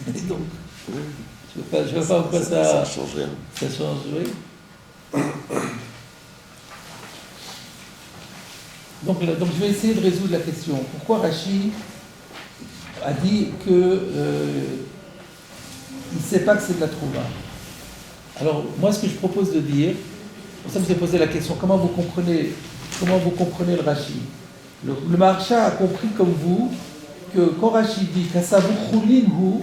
Et donc? ouais. Je ne veux pas pourquoi ça change rien. Ça change, oui. Donc je vais essayer de résoudre la question. Pourquoi Rashi a dit que il ne sait pas que c'est de la trouva? Alors moi, ce que je propose de dire, pour ça je vous ai posé la question, comment vous comprenez le Rashi? Le Maharsha a compris comme vous que quand Rashi dit Kassavu Choulin Hu,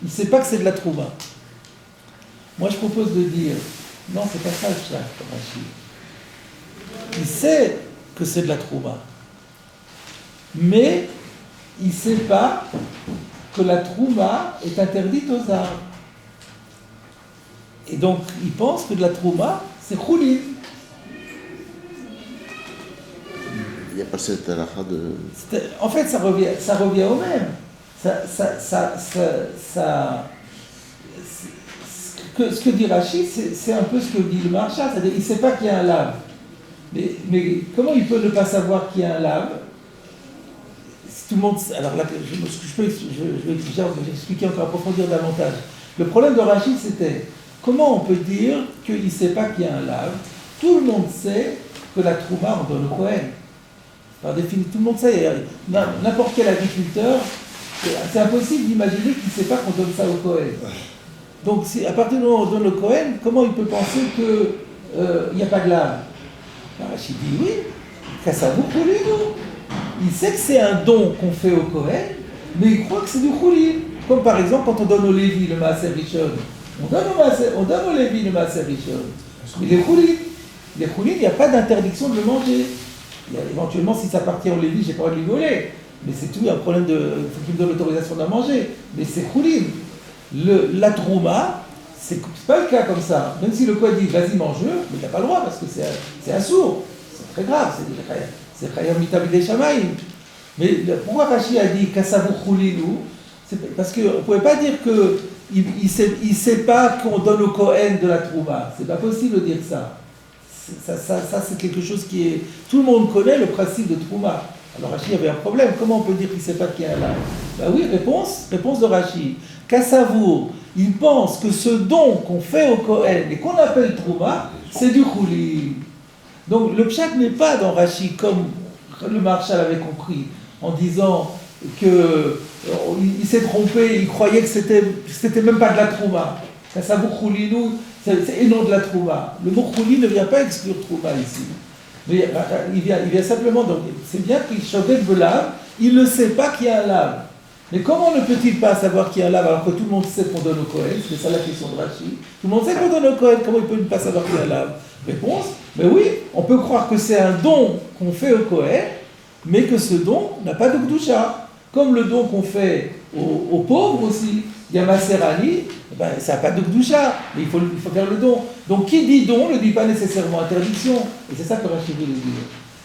il ne sait pas que c'est de la trouva. Moi, je propose de dire non, c'est pas ça le pshat, Rashi. Il sait que c'est de la trouma. Mais il ne sait pas que la trouma est interdite aux arbres. Et donc, il pense que de la trouma, c'est choulin. Il n'y a pas cette halakha de... En fait, ça revient au même. Ce que dit Rashi, c'est un peu ce que dit le Maharsha, c'est-à-dire qu'il ne sait pas qu'il y a un lave. Mais comment il peut ne pas savoir qu'il y a un lave? Tout le monde. Alors là, je vais expliquer encore, approfondir davantage. Le problème de Rashi, c'était comment on peut dire qu'il ne sait pas qu'il y a un lave? Tout le monde sait que la trouma, on donne au Kohen. Par définition, tout le monde sait. N'importe quel agriculteur, c'est impossible d'imaginer qu'il ne sait pas qu'on donne ça au Kohen. Donc, à partir du moment où on donne au Kohen, comment il peut penser qu'il n'y a pas de lave? Rashi dit oui, Kassavu Choulin. Il sait que c'est un don qu'on fait au Kohen, mais il croit que c'est du Choulin. Comme par exemple, quand on donne au Lévi le Maaser Rishon, on donne au Lévi le Maaser Rishon. Mais les Choulin, il n'y a pas d'interdiction de le manger. Éventuellement, si ça appartient au Lévi, j'ai pas le droit de lui voler. Mais c'est tout un problème de. Il faut qu'il me donne l'autorisation d'en manger. Mais c'est choulin. La trouma, c'est pas le cas comme ça. Même si le Kohen dit vas-y mange-le, mais il n'a pas le droit parce que c'est un sourd. C'est très grave. C'est chayam mitabidei shamayim. Mais pourquoi Rashi a dit kassavu choulinu? C'est parce qu'on ne pouvait pas dire qu'il ne sait pas qu'on donne au Kohen de la trouma. C'est pas possible de dire ça. Ça, c'est quelque chose qui est... Tout le monde connaît le principe de trouma. Alors Rashi avait un problème. Comment on peut dire qu'il ne sait pas qu'il y a un lave? Ben oui, réponse de Rashi. Kassavour, il pense que ce don qu'on fait au Kohen et qu'on appelle trouma, c'est du chouli. Donc le pshat n'est pas dans Rashi comme le Maharshal avait compris, en disant que il s'est trompé, il croyait que c'était même pas de la trouma. Kassavour choulinu, c'est et non de la trouma. Le mot chouli ne vient pas exclure trouma ici. Mais il vient simplement, donc c'est bien qu'il choquait le lave, il ne sait pas qu'il y a un lave. Mais comment ne peut-il pas savoir qu'il y a un lave alors que tout le monde sait qu'on donne au Kohen? C'est ça la question de Rashi. Tout le monde sait qu'on donne au Kohen, comment il peut ne pas savoir qu'il y a un lave? Réponse, mais oui, on peut croire que c'est un don qu'on fait au Kohen, mais que ce don n'a pas de Gdusha. Comme le don qu'on fait aux pauvres aussi, il y a Maserani, ben, ça n'a pas de Gdusha, mais il faut faire le don. Donc qui dit don ne dit pas nécessairement interdiction. Et c'est ça que Rashi veut dire.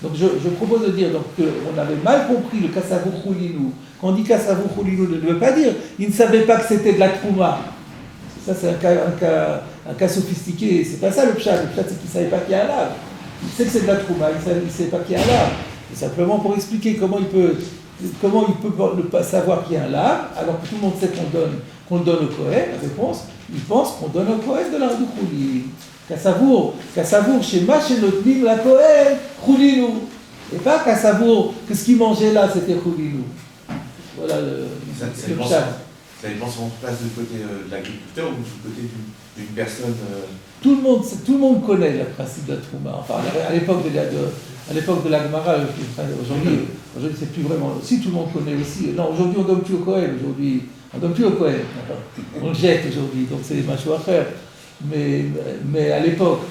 Donc je propose de dire qu'on avait mal compris le Kassavour Choulinu. Quand on dit Kassavour Choulinu, ne veut pas dire il ne savait pas que c'était de la trouma. Ça c'est un cas sophistiqué. C'est pas ça le pshat. Le pshat c'est qu'il ne savait pas qu'il y a un lave. Il sait que c'est de la trouma, il ne sait pas qu'il y a un lave. C'est simplement pour expliquer comment il peut ne pas savoir qu'il y a un lave, alors que tout le monde sait qu'on le donne au Kohen. La réponse, il pense qu'on donne au Kohen de la Chouli. Kassavour, chez Notnim, la Kohen, Choulinu. Et pas Kassavour, que ce qu'il mangeait là, c'était Choulinu. Voilà le pshat. Ça dépend si on se place du côté de l'agriculteur ou du côté d'une personne. Tout le monde connaît le principe de la trouma. Enfin, à l'époque de la Gemara, aujourd'hui c'est plus vraiment. Si tout le monde connaît aussi. Non, aujourd'hui on ne donne plus au Kohen. On ne donne plus au Kohen. On le jette aujourd'hui, donc c'est des machos à faire. Mais à l'époque,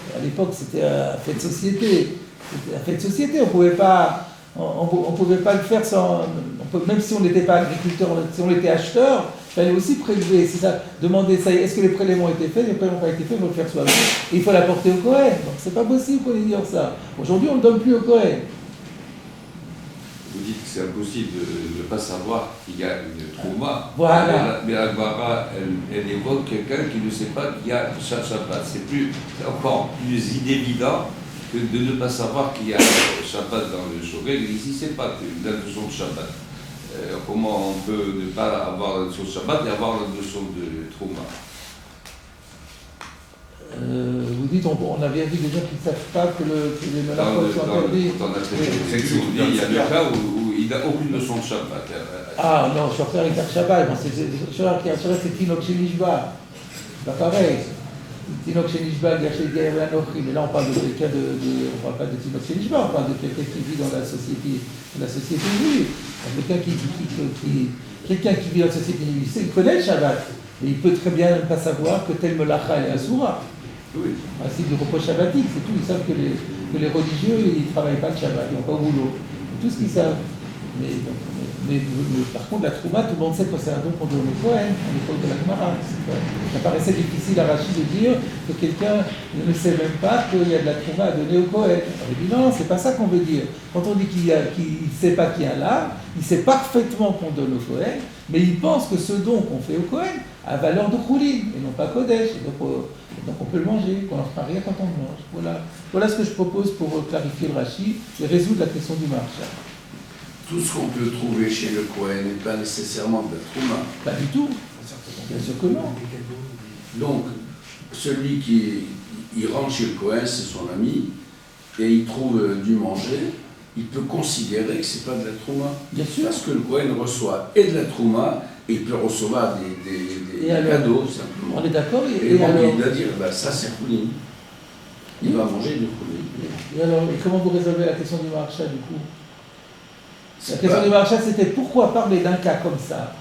c'était un fait de société. C'était un fait de société. On pouvait pas le faire sans. Même si on n'était pas agriculteur, si on était acheteur, il fallait aussi prélever. C'est ça. Demander ça. Est-ce que les prélèvements ont été faits? Les prélèvements n'ont pas été faits, il faut le faire soi-même. Et il faut l'apporter au Kohen. Donc c'est pas possible qu'on ait dire ça. Aujourd'hui, on ne donne plus au Kohen. Vous dites que c'est impossible de ne pas savoir qu'il y a une trouma. Voilà. Mais la Gemara, elle évoque quelqu'un qui ne sait pas qu'il y a Shabbat. C'est encore plus inévident que de ne pas savoir qu'il y a Shabbat dans le Shogeg. Ici, c'est pas la notion de Shabbat. Comment on peut ne pas avoir la notion de Shabbat et avoir la notion de trouma? Vous dites, on a bien vu des gens qui ne savent pas que les melachot sont interdits. Il y a le cas où il n'a aucune notion de Shabbat. Ah non, Shocher Ikar Shabbat, Shocher Ikar Shabbat c'est Tinok Shenishba. C'est pas pareil. Tinok Shenishba, Gachet Gaïr Lanochri. Mais là on parle de quelqu'un on parle pas de Tinok Shenishba, on parle de quelqu'un qui vit dans la société juive. Quelqu'un qui vit dans la société juive, il connaît le Shabbat. Et il peut très bien ne pas savoir que tel melacha est asura. Oui. Un principe de repos shabbatique, c'est tout. Ils savent que les religieux, ils ne travaillent pas le Shabbat, ils n'ont pas au boulot. C'est tout ce qu'ils savent. Mais par contre, la trouma, tout le monde sait que c'est un don qu'on donne au Kohen, à l'époque de la Gemara. Ça paraissait difficile à Rashi de dire que quelqu'un ne sait même pas qu'il y a de la trouma à donner au Kohen. On dit non, c'est pas ça qu'on veut dire. Quand on dit qu'il ne sait pas qu'il y a là, il sait parfaitement qu'on donne au Kohen, mais il pense que ce don qu'on fait au Kohen a valeur de choulin et non pas kodesh. Et donc on peut le manger, qu'on n'en fera rien quand on le mange. Voilà ce que je propose pour clarifier le Rashi et résoudre la question du Maharshal. Tout ce qu'on peut trouver chez le Kohen n'est pas nécessairement de la trouma. Pas du tout. Bien sûr que non. Donc, celui qui rentre chez le Kohen, c'est son ami, et il trouve du manger, il peut considérer que c'est pas de la trouma. Bien sûr. Parce que le Kohen reçoit et de la trouma, et il peut recevoir des cadeaux, simplement. On est d'accord. Et donc, il doit dire, ça c'est choulin. Il va manger du choulin. Et alors, comment vous résolvez la question du Maharshal du coup? La question du Maharshal, c'était pourquoi parler d'un cas comme ça?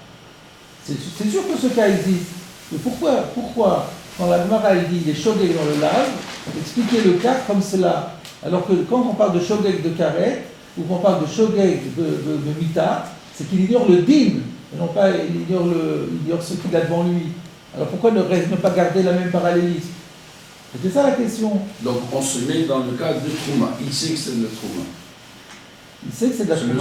C'est sûr que ce cas existe. Mais pourquoi quand la Gemara dit les shogeg dans le lave, expliquer le cas comme cela? Alors que quand on parle de shogeg de karet, ou qu'on parle de shogeg de mita, c'est qu'il ignore le din, et non pas il ignore ce qu'il a devant lui. Alors pourquoi ne pas garder la même parallélisme? C'était ça la question. Donc on se met dans le cas de Trouma. Il sait que c'est de la Trouma. Il sait que c'est de la Trouma.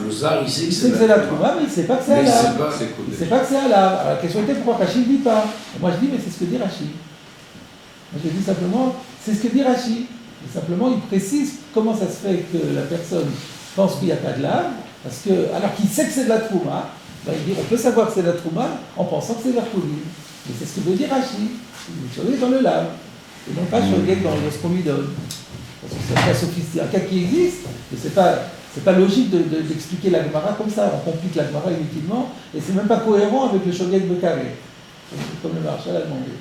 Le zar, il sait Il que sait que c'est de la Trouma, mais il ne sait pas que c'est Mais il halal. sait pas. Il ne sait pas que c'est halal. Alors la question était pourquoi Rachid ne dit pas. Et moi je dis, mais c'est ce que dit Rachid. Moi je dis simplement, c'est ce que dit Rachid. Et simplement, il précise comment ça se fait que la personne pense qu'il n'y a pas de lave, parce que, alors qu'il sait que c'est de la Trouma, ben, il dit on peut savoir que c'est de la Trouma en pensant que c'est de la Choline. Et c'est ce que veut dire Rachid. Il shogeg dans le lave, et non pas shogeg dans ce qu'on lui donne. Parce que c'est un cas sophistiqué, un cas qui existe, et c'est pas logique d'expliquer la Gemara comme ça. On complique la Gemara inutilement, et c'est même pas cohérent avec le shogeg de carré, comme le Maharshal a demandé.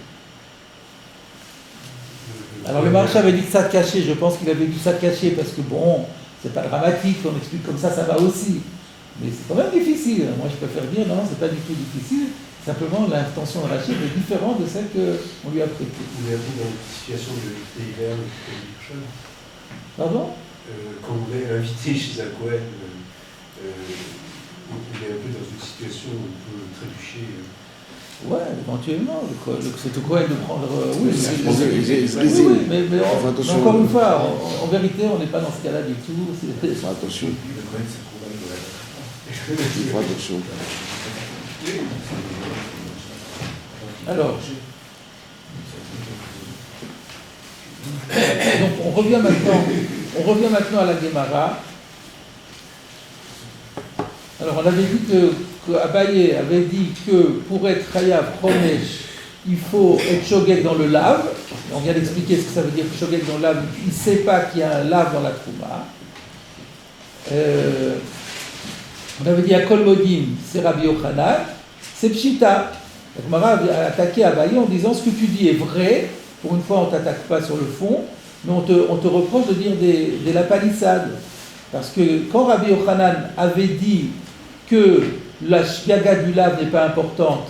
Alors le Maharshal avait dit que ça de caché, je pense qu'il avait dit ça de caché parce que bon, c'est pas dramatique, on explique comme ça va aussi. Mais c'est quand même difficile. Moi je préfère dire non, c'est pas du tout difficile, simplement l'intention de Rachid est différente de celle qu'on lui a prêtée. Vous avez dans une situation de l'hiver, Pardon? quand vous êtes invité chez un Kohen, vous êtes un peu dans une situation où on peut trébucher. Ouais, éventuellement, c'est au Kohen de prendre. Oui, mais encore une fois, en vérité, on n'est pas dans ce cas-là du tout. Attention. Le Kohen, c'est trop mal. Attention. Alors, donc on revient maintenant à la Gemara. Alors on avait dit que Abaye avait dit que pour être Chayav Chomesh, il faut être shogeg dans le lave. On vient d'expliquer ce que ça veut dire shogeg dans le lave. Il ne sait pas qu'il y a un lave dans la Trouma. On avait dit à Kol Modim, c'est Rabbi Yochanan, c'est Pshita. La Gemara a attaqué Abaye en disant ce que tu dis est vrai. Pour une fois, on ne t'attaque pas sur le fond, mais on te reproche de dire des lapalissades. Parce que quand Rabbi Yochanan avait dit que la shgaga du lave n'est pas importante,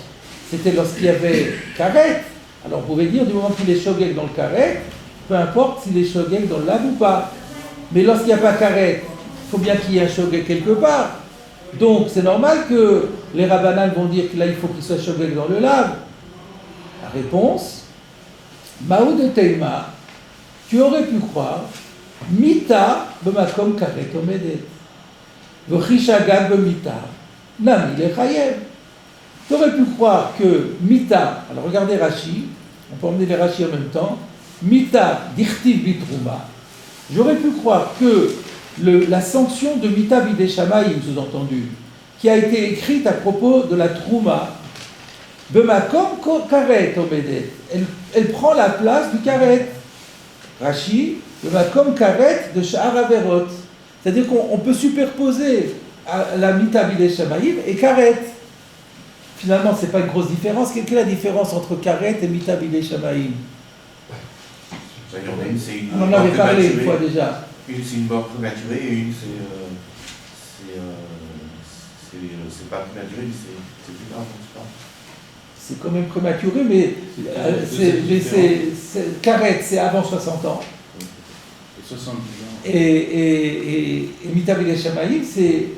c'était lorsqu'il y avait karet. Alors on pouvait dire du moment qu'il est shogeg dans le karet, peu importe s'il est shogeg dans le lave ou pas. Mais lorsqu'il n'y a pas karet, il faut bien qu'il y ait un shogeg quelque part. Donc c'est normal que les rabbanan vont dire que là il faut qu'il soit shogeg dans le lave. La réponse, Maoud et Teima, tu aurais pu croire, Mita b'makom karet omedet, v'chishagag b'mita, nami lechayev. Tu aurais pu croire que Mita, alors regardez Rashi, on peut emmener les Rashi en même temps, Mita dichtiv bitrouma. J'aurais pu croire que la sanction de Mita bidei shamayim, sous-entendu, qui a été écrite à propos de la trouma, b'makom karet omedet, elle prend la place du karet. Rashi, b'makom karet de sha'ar averot. C'est-à-dire qu'on peut superposer à la Mita bidei shamayim et karet. Finalement, ce n'est pas une grosse différence. Quelle est la différence entre karet et Mita bidei shamayim? Il y en a une, c'est une On en mort avait parlé une prématurée. fois déjà. Une, c'est une mort prématurée et une, c'est pas prématuré, mais c'est plus grave, je pense. C'est quand même prématuré, mais karet, c'est avant 60 ans. 70 ans. Et Mita bidei shamayim, c'est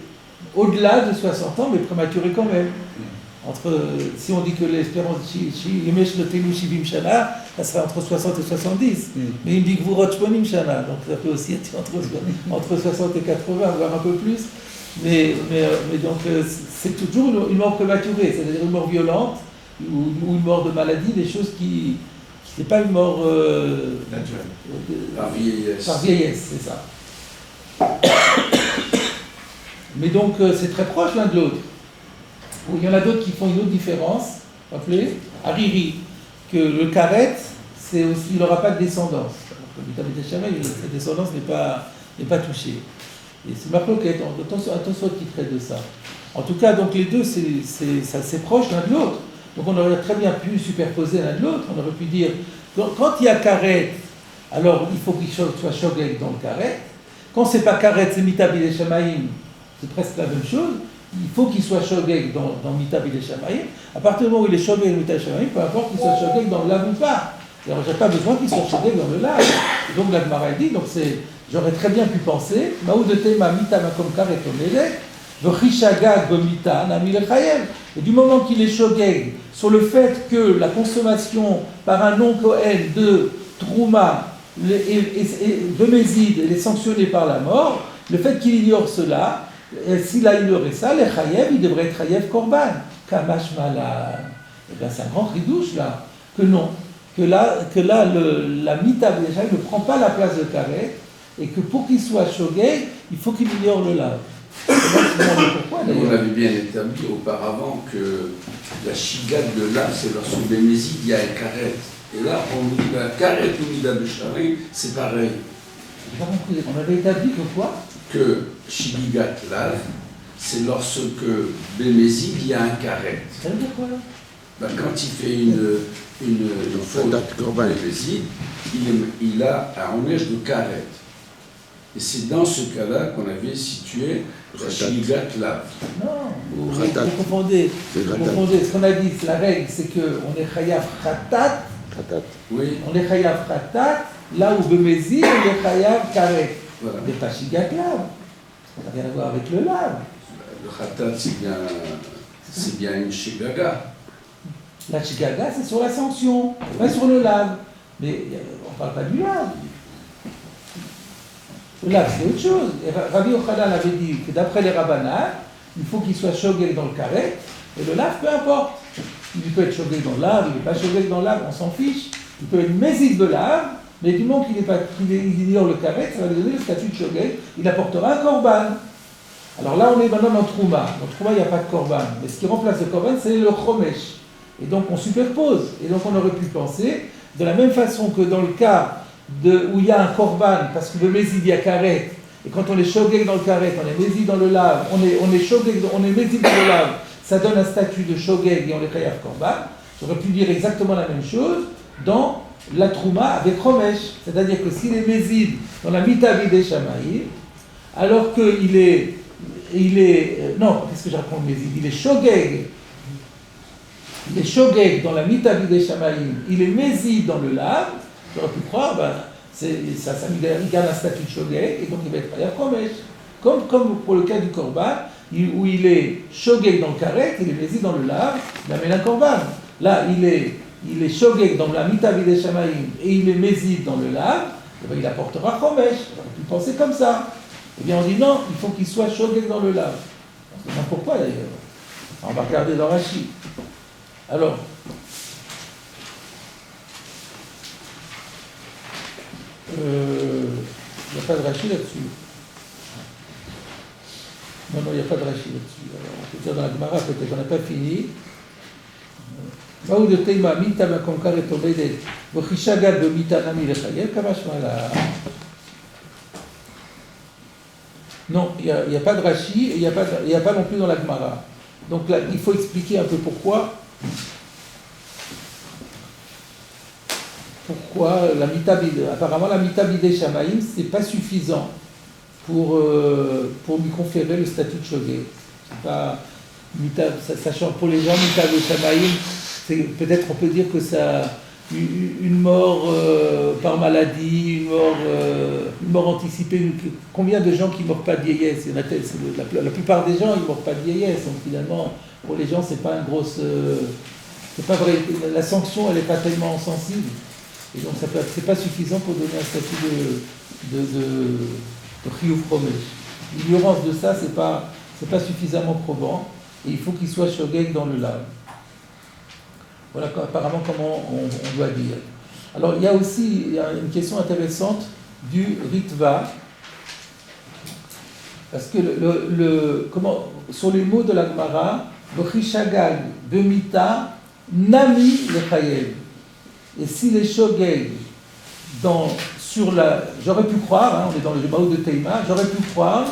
au-delà de 60 ans, mais prématuré quand même. Si on dit que l'espérance Yemesh Lotenu Shivim Shana, ça serait entre 60 et 70. Mais il dit que vous Rochponim Shana, donc ça peut aussi être entre 60 et 80, voire un peu plus. Mais donc c'est toujours une mort prématurée, c'est-à-dire une mort violente ou une mort de maladie, des choses qui. C'est pas une mort. Naturelle. Par vieillesse. Par vieillesse, c'est ça. Mais donc c'est très proche l'un de l'autre. Il y en a d'autres qui font une autre différence. Rappelez, Hariri, que le karet, c'est aussi, il n'aura pas de descendance. Sa descendance n'est pas touchée. Et c'est Marloquet, attention qui traite de ça. En tout cas, donc les deux, c'est proche l'un de l'autre. Donc on aurait très bien pu superposer l'un de l'autre. On aurait pu dire, quand il y a karet, alors il faut qu'il soit shogeg dans le karet. Quand c'est pas karet, c'est Mita bidei shamayim, c'est presque la même chose. Il faut qu'il soit shogeg dans Mita bidei shamayim. À partir du moment où il est shogeg dans Mita bidei shamayim, peu importe qu'il soit shogeg dans le lave ou pas. Alors j'ai pas besoin qu'il soit shogeg dans le lave. Donc la Gemara dit, donc j'aurais très bien pu penser, Maoud tema Mita makom karet omedet, V'chishagag b'mita nami lechayev. Et du moment qu'il est shogeg sur le fait que la consommation par un non-Kohen de Trouma de Mézid, elle est sanctionnée par la mort, le fait qu'il ignore cela, s'il a ignoré ça, les chayev, il devrait être chayev korban. Kamash mala. Eh bien, c'est un grand ridouche là. Que non. Que là la mita déjà ne prend pas la place de karet, et que pour qu'il soit shogeg, il faut qu'il ignore le lave. Pourquoi, on avait bien établi auparavant que la chigade de là, c'est lorsqu'au Bémézid, il y a un carré. Et là, on dit la carré ou l'ida de Charim, c'est pareil. J'ai pas compris. On avait établi que quoi? Que Shigigat lave, c'est lorsque Bémézid, il y a un carré. Ça veut dire quoi là? Ben, quand il fait une faute Bémézid, il a un onège de carré. Et c'est dans ce cas-là qu'on avait situé la Shigigat lave. Non, vous confondez. Ce qu'on a dit, la règle, c'est qu'on est chayav khatat. Oui. On est chayav khatat, là où Bémézid, on est chayav karet. Voilà. Mais pas shigat lave. Ça n'a rien à voir avec le lave. Le khatat, c'est bien une shigaga. La shigaga, c'est sur la sanction, pas sur le lave. Mais on ne parle pas du lave. Le lave, c'est autre chose. Et Rabbi Yochanan avait dit que d'après les rabbanan, il faut qu'il soit shogeg dans le karet, et le lave, peu importe. Il peut être shogeg dans le lave, il n'est pas shogeg dans le lave, on s'en fiche. Il peut être mézid de lave, mais du moment qu'il ignore le karet, ça va lui donner le statut de shogeg, il apportera un korban. Alors là, on est maintenant dans Trouma. Dans Trouma, il n'y a pas de korban. Mais ce qui remplace le korban, c'est le chomesh. Et donc, on superpose. Et donc, on aurait pu penser, de la même façon que dans le cas où il y a un korban, parce que le mézid, il y a karet, et quand on est shogeg dans le karet, on est mézid dans le lave, on est shogeg, on est mézid dans le lave, ça donne un statut de shogeg et on est chayav korban. J'aurais pu dire exactement la même chose dans la trouma avec chomesh. C'est-à-dire que s'il est mézid dans la mitavi des shamaïm, alors qu'il est, non, qu'est-ce que je raconte mézid? Il est shogeg. Il est shogeg dans la mitavi des shamaïm, il est mézid dans le lave. J'aurais pu croire, ça il garde un statut de shogeg, et donc il va être chayav chomesh. Comme pour le cas du korban, où il est shogeg dans le karet, il est mézid dans le lave, il amène un korban. Là, il est shogeg dans la mitavi des shamaïm, et il est mézid dans le lave, et bien il apportera chomesh. J'aurais pu penser comme ça. Eh bien on dit non, il faut qu'il soit shogeg dans le lave. On se demande pourquoi d'ailleurs. On va regarder dans Rashi. Alors, il n'y a pas de Rashi là-dessus. Non, il n'y a pas de Rashi là-dessus. Alors, on peut dire dans la Gemara, peut-être qu'on n'a pas fini. Baou de Teima, Mita Makonkar et Tobedet, Vochishagat de Mita Nami Lechayev, Kamashmala. Non, il n'y a pas de Rashi, et il n'y a pas non plus dans la Gemara. Donc là, il faut expliquer un peu pourquoi la mitabide, apparemment la mitabide Shamaïm, c'est pas suffisant pour lui conférer le statut de shogeg. C'est pas sachant pour les gens mitabide Shamaïm, c'est peut-être on peut dire que ça une mort par maladie, une mort anticipée. Combien de gens qui ne meurent pas de vieillesse? La plupart des gens ils ne meurent pas de vieillesse. Donc finalement, pour les gens, c'est pas une grosse, c'est pas vrai. La sanction, elle n'est pas tellement sensible. Et donc, c'est pas suffisant pour donner un statut de chiyuv chomesh. L'ignorance de ça, c'est pas suffisamment probant. Et il faut qu'il soit shogeg dans le lave. Voilà apparemment comment on doit dire. Alors, il y a aussi une question intéressante du ritva. Parce que sur les mots de la Gemara, V'chishagag b'mita nami lechayev. Et si les shogeg j'aurais pu croire, on est dans le Baou de Teima, j'aurais pu croire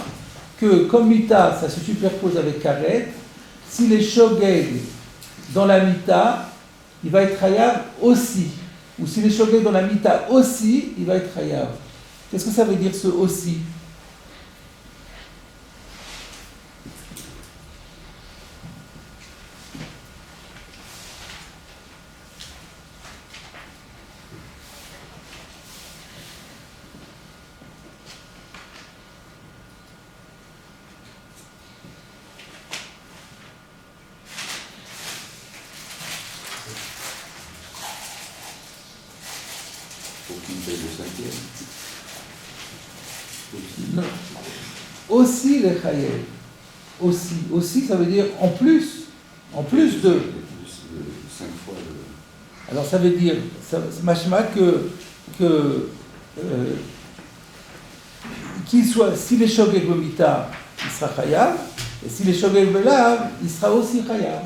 que comme mita, ça se superpose avec karet, si les shogeg dans la mita, il va être chayav aussi. Ou si les shogeg dans la mita aussi, il va être chayav. Qu'est-ce que ça veut dire ce aussi? faut qu'il paye le cinquième. Non. Aussi les chayev. Aussi, ça veut dire en plus de. 5 fois le. Alors ça veut dire, c'est machma qu'il soit, s'il est shogeg b'mita, il sera chayav, et s'il est shogeg b'lav, il sera aussi chayav.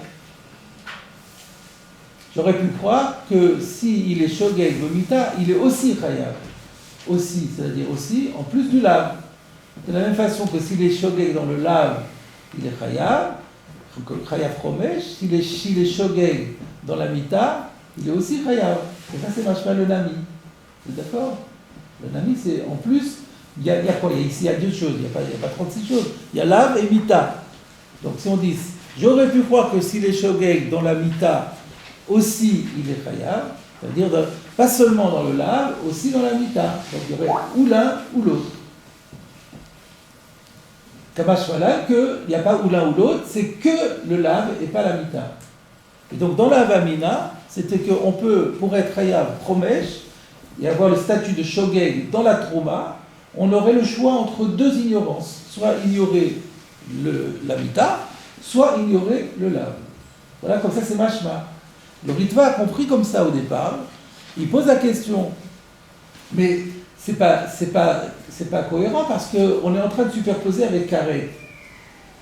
J'aurais pu croire que s'il est shogeg b'mita, il est aussi chayav. Aussi, c'est-à-dire aussi, en plus du lav. De la même façon que s'il est shogeg dans le lav, il est chayav chomesh, s'il est shogeg dans la mita, il est aussi chayav. Et ça, c'est machma le nami. Vous êtes d'accord? Le nami, c'est en plus, il y a quoi? Ici, il y a 2 choses, il n'y a pas 36 choses. Il y a lav et mita. Donc si on dit, j'aurais pu croire que s'il est shogeg dans la mita, aussi il est chayav, c'est-à-dire pas seulement dans le lav, aussi dans la mita. Donc il y aurait ou l'un ou l'autre. Kamash voilà qu'il n'y a pas ou l'un ou l'autre, c'est que le lav et pas la mita. Et donc dans la Vamina, c'était qu'on peut, pour être chayav chomesh, et avoir le statut de shogeg dans la trouma, on aurait le choix entre 2 ignorances. Soit ignorer la mita, soit ignorer le lav. Voilà, comme ça c'est mashma. Le Ritva a compris comme ça au départ. Il pose la question, mais c'est pas cohérent parce qu'on est en train de superposer avec karet.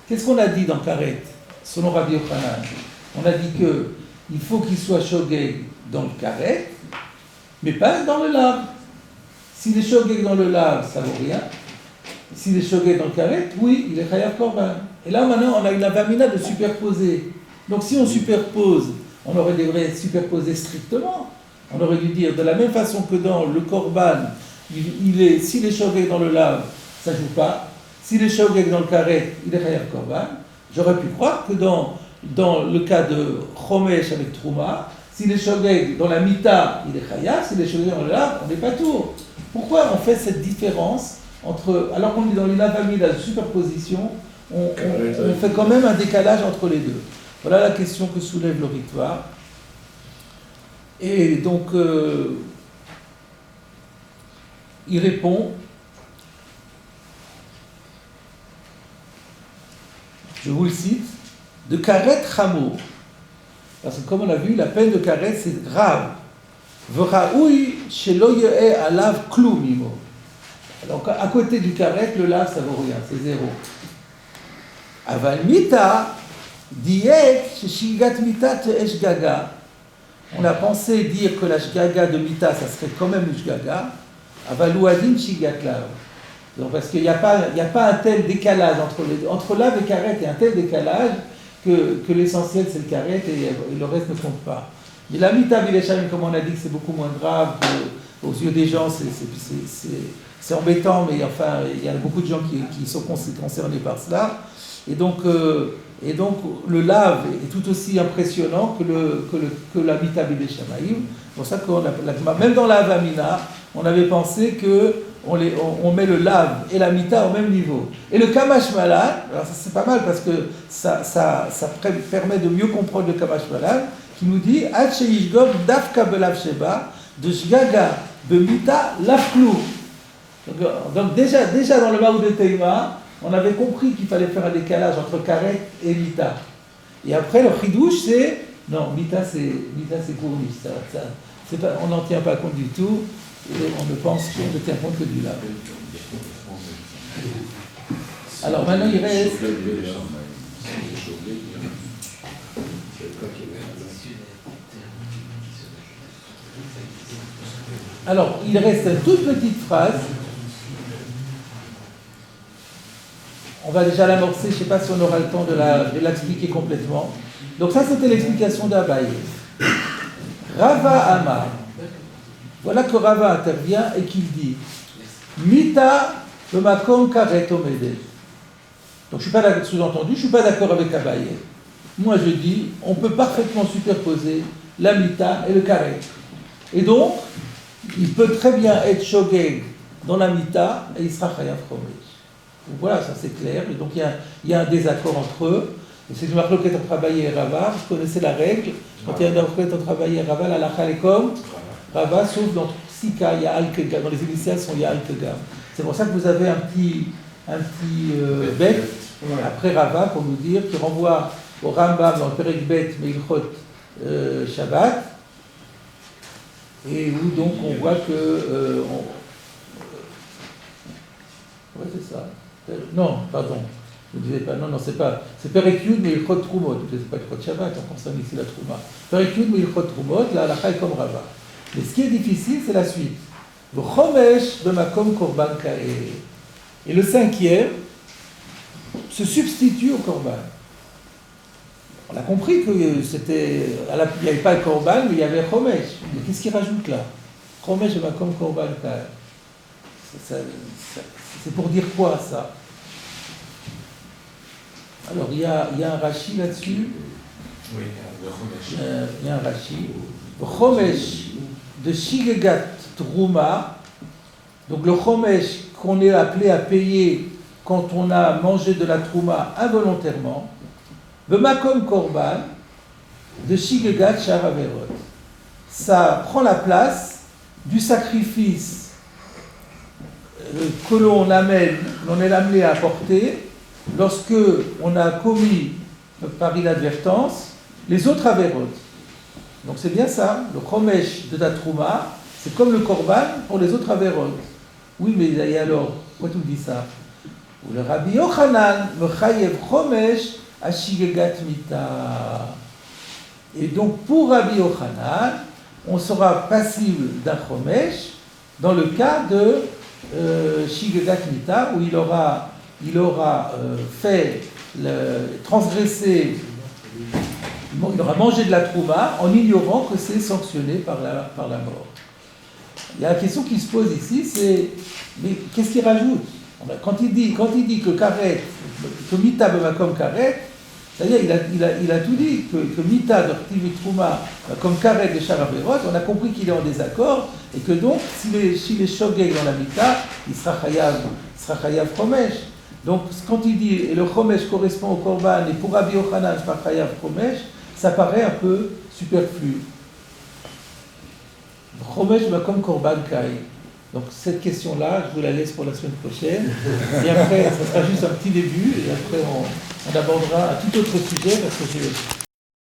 Qu'est-ce qu'on a dit dans karet, selon Rabbi Yochanan? On a dit qu'il faut qu'il soit shogeg dans le karet, mais pas dans le lav. S'il est shogeg dans le lav, ça vaut rien. S'il est shogeg dans le karet, oui, il est chayav korban. Et là maintenant, on a une avamina de superposer. Donc si on superpose, on aurait devrait superposer strictement. On aurait dû dire de la même façon que dans le korban, s'il est shogeg dans le lav, ça ne joue pas. S'il est shogeg dans le karet, il est chayav korban. J'aurais pu croire que dans le cas de chomesh avec trouma, s'il est shogeg dans la mita, il est chayav. S'il est shogeg dans le lav, on n'est pas tour. Pourquoi on fait cette différence entre, alors qu'on est dans une avamina de superposition, on fait quand même un décalage entre les deux? Voilà la question que soulève le Ritva. Et donc, il répond, je vous le cite, de karet chamo. Parce que comme on a vu, la peine de karet, c'est grave. V'raoui shelo ye'eh alav klum imo. Donc, à côté du karet, le lav, ça vaut rien, c'est 0. Aval mita, diek shigat mita te shgaga. On a pensé dire que la shgaga de mita, ça serait quand même une shgaga. Avalouadin shigat lav. Donc, parce qu'il n'y a pas un tel décalage entre lav et karet, il y a un tel décalage que l'essentiel c'est le karet et le reste ne compte pas. Mais la mita vilesham, comme on a dit que c'est beaucoup moins grave aux yeux des gens, c'est embêtant, mais enfin, il y a beaucoup de gens qui sont concernés par cela. Et donc le lave est tout aussi impressionnant que la mita vileshamaïm. C'est pour ça que même dans la Avamina, on avait pensé qu'on met le lave et la mita au même niveau. Et le kamash malan, alors ça c'est pas mal parce que ça permet de mieux comprendre le kamash malan, qui nous dit Ad sheishgov dafka belav sheba de shgaga bemita lafklou. Donc déjà dans le Maou de Teima, on avait compris qu'il fallait faire un décalage entre karet et mita. Et après le chidouche c'est non, mita c'est courniche, on n'en tient pas compte du tout. Et on ne pense qu'on ne tient compte que du lave. Alors maintenant il reste. Alors il reste une toute petite phrase. On va déjà l'amorcer, je ne sais pas si on aura le temps de l'expliquer complètement. Donc ça c'était l'explication d'Abaye. Rava Amar. Voilà que Rava intervient et qu'il dit Mita le makom karet omede. Donc je ne suis pas d'accord avec Abaye. Moi je dis, on peut parfaitement superposer la mita et le karet. Et donc, il peut très bien être shogeg dans la mita et il sera chayav chomesh. Donc voilà, ça c'est clair. Et donc il y a un désaccord entre eux. Et c'est une marloquette entre Abaye et Rava. Vous connaissez la règle. Quand il y a une marloquette entre Abaye et Rava, la lacha est comme Rava, sauf dans Sika, Ya'al-Kegam. Dans les initiales sont Ya'al-Kegam. C'est pour ça que vous avez un petit bet après Rava pour nous dire, qui renvoie au Rambam dans le Perek Bet Meilchot Shabbat, et où donc on voit que ouais, c'est ça. Non, pardon. Vous ne disiez pas, non, c'est pas. C'est Perek Yud Meilchot Trumot. C'est pas Meilchot Shabbat, on concerne ici la Trouma. Perek Yud Meilchot Trumot, la halakha est comme Rava. Mais ce qui est difficile, c'est la suite. Chomesh b'makom korban ka'eh. Et le cinquième se substitue au korban. On a compris que c'était, il n'y avait pas le korban, mais il y avait chomesh. Mais qu'est-ce qu'il rajoute là? Chomesh b'makom korban ka'eh. C'est pour dire quoi ça? Alors il y a un Rashi là-dessus. Oui, Il y a un Rashi. Chomesh de Shigegat Trouma, donc le Chomesh qu'on est appelé à payer quand on a mangé de la Trouma involontairement, le Makom Korban de Shigegat Sharaverot. Ça prend la place du sacrifice que l'on est amené à apporter lorsque on a commis par inadvertance les autres Averot. Donc c'est bien ça, le Chomesh de la Trouma, c'est comme le Korban pour les autres Averot. Oui, mais et alors, pourquoi tu me dis ça? Le Rabbi Yochanan mechayev Chomesh à Shigegat Mita. Et donc pour Rabbi Yochanan, on sera passible d'un Chomesh dans le cas de Shigegat Mita, où il aura transgressé. Il aura mangé de la trouma en ignorant que c'est sanctionné par la mort. Il y a la question qui se pose ici, c'est mais qu'est-ce qu'il rajoute? Quand il dit que karet, que mita b'makom karet, c'est-à-dire il a tout dit que mita de trouma comme karet de sharaverot, on a compris qu'il est en désaccord et que donc s'il est shogeg dans la mita, il sera chayav chomesh. Donc quand il dit et le chomesh correspond au korban et pour Rabbi Yochanan c'est pas chayav chomesh, ça paraît un peu superflu. Chomesh comme korban kai. Donc cette question-là, je vous la laisse pour la semaine prochaine. Et après, ça sera juste un petit début. Et après, on abordera un tout autre sujet parce que j'ai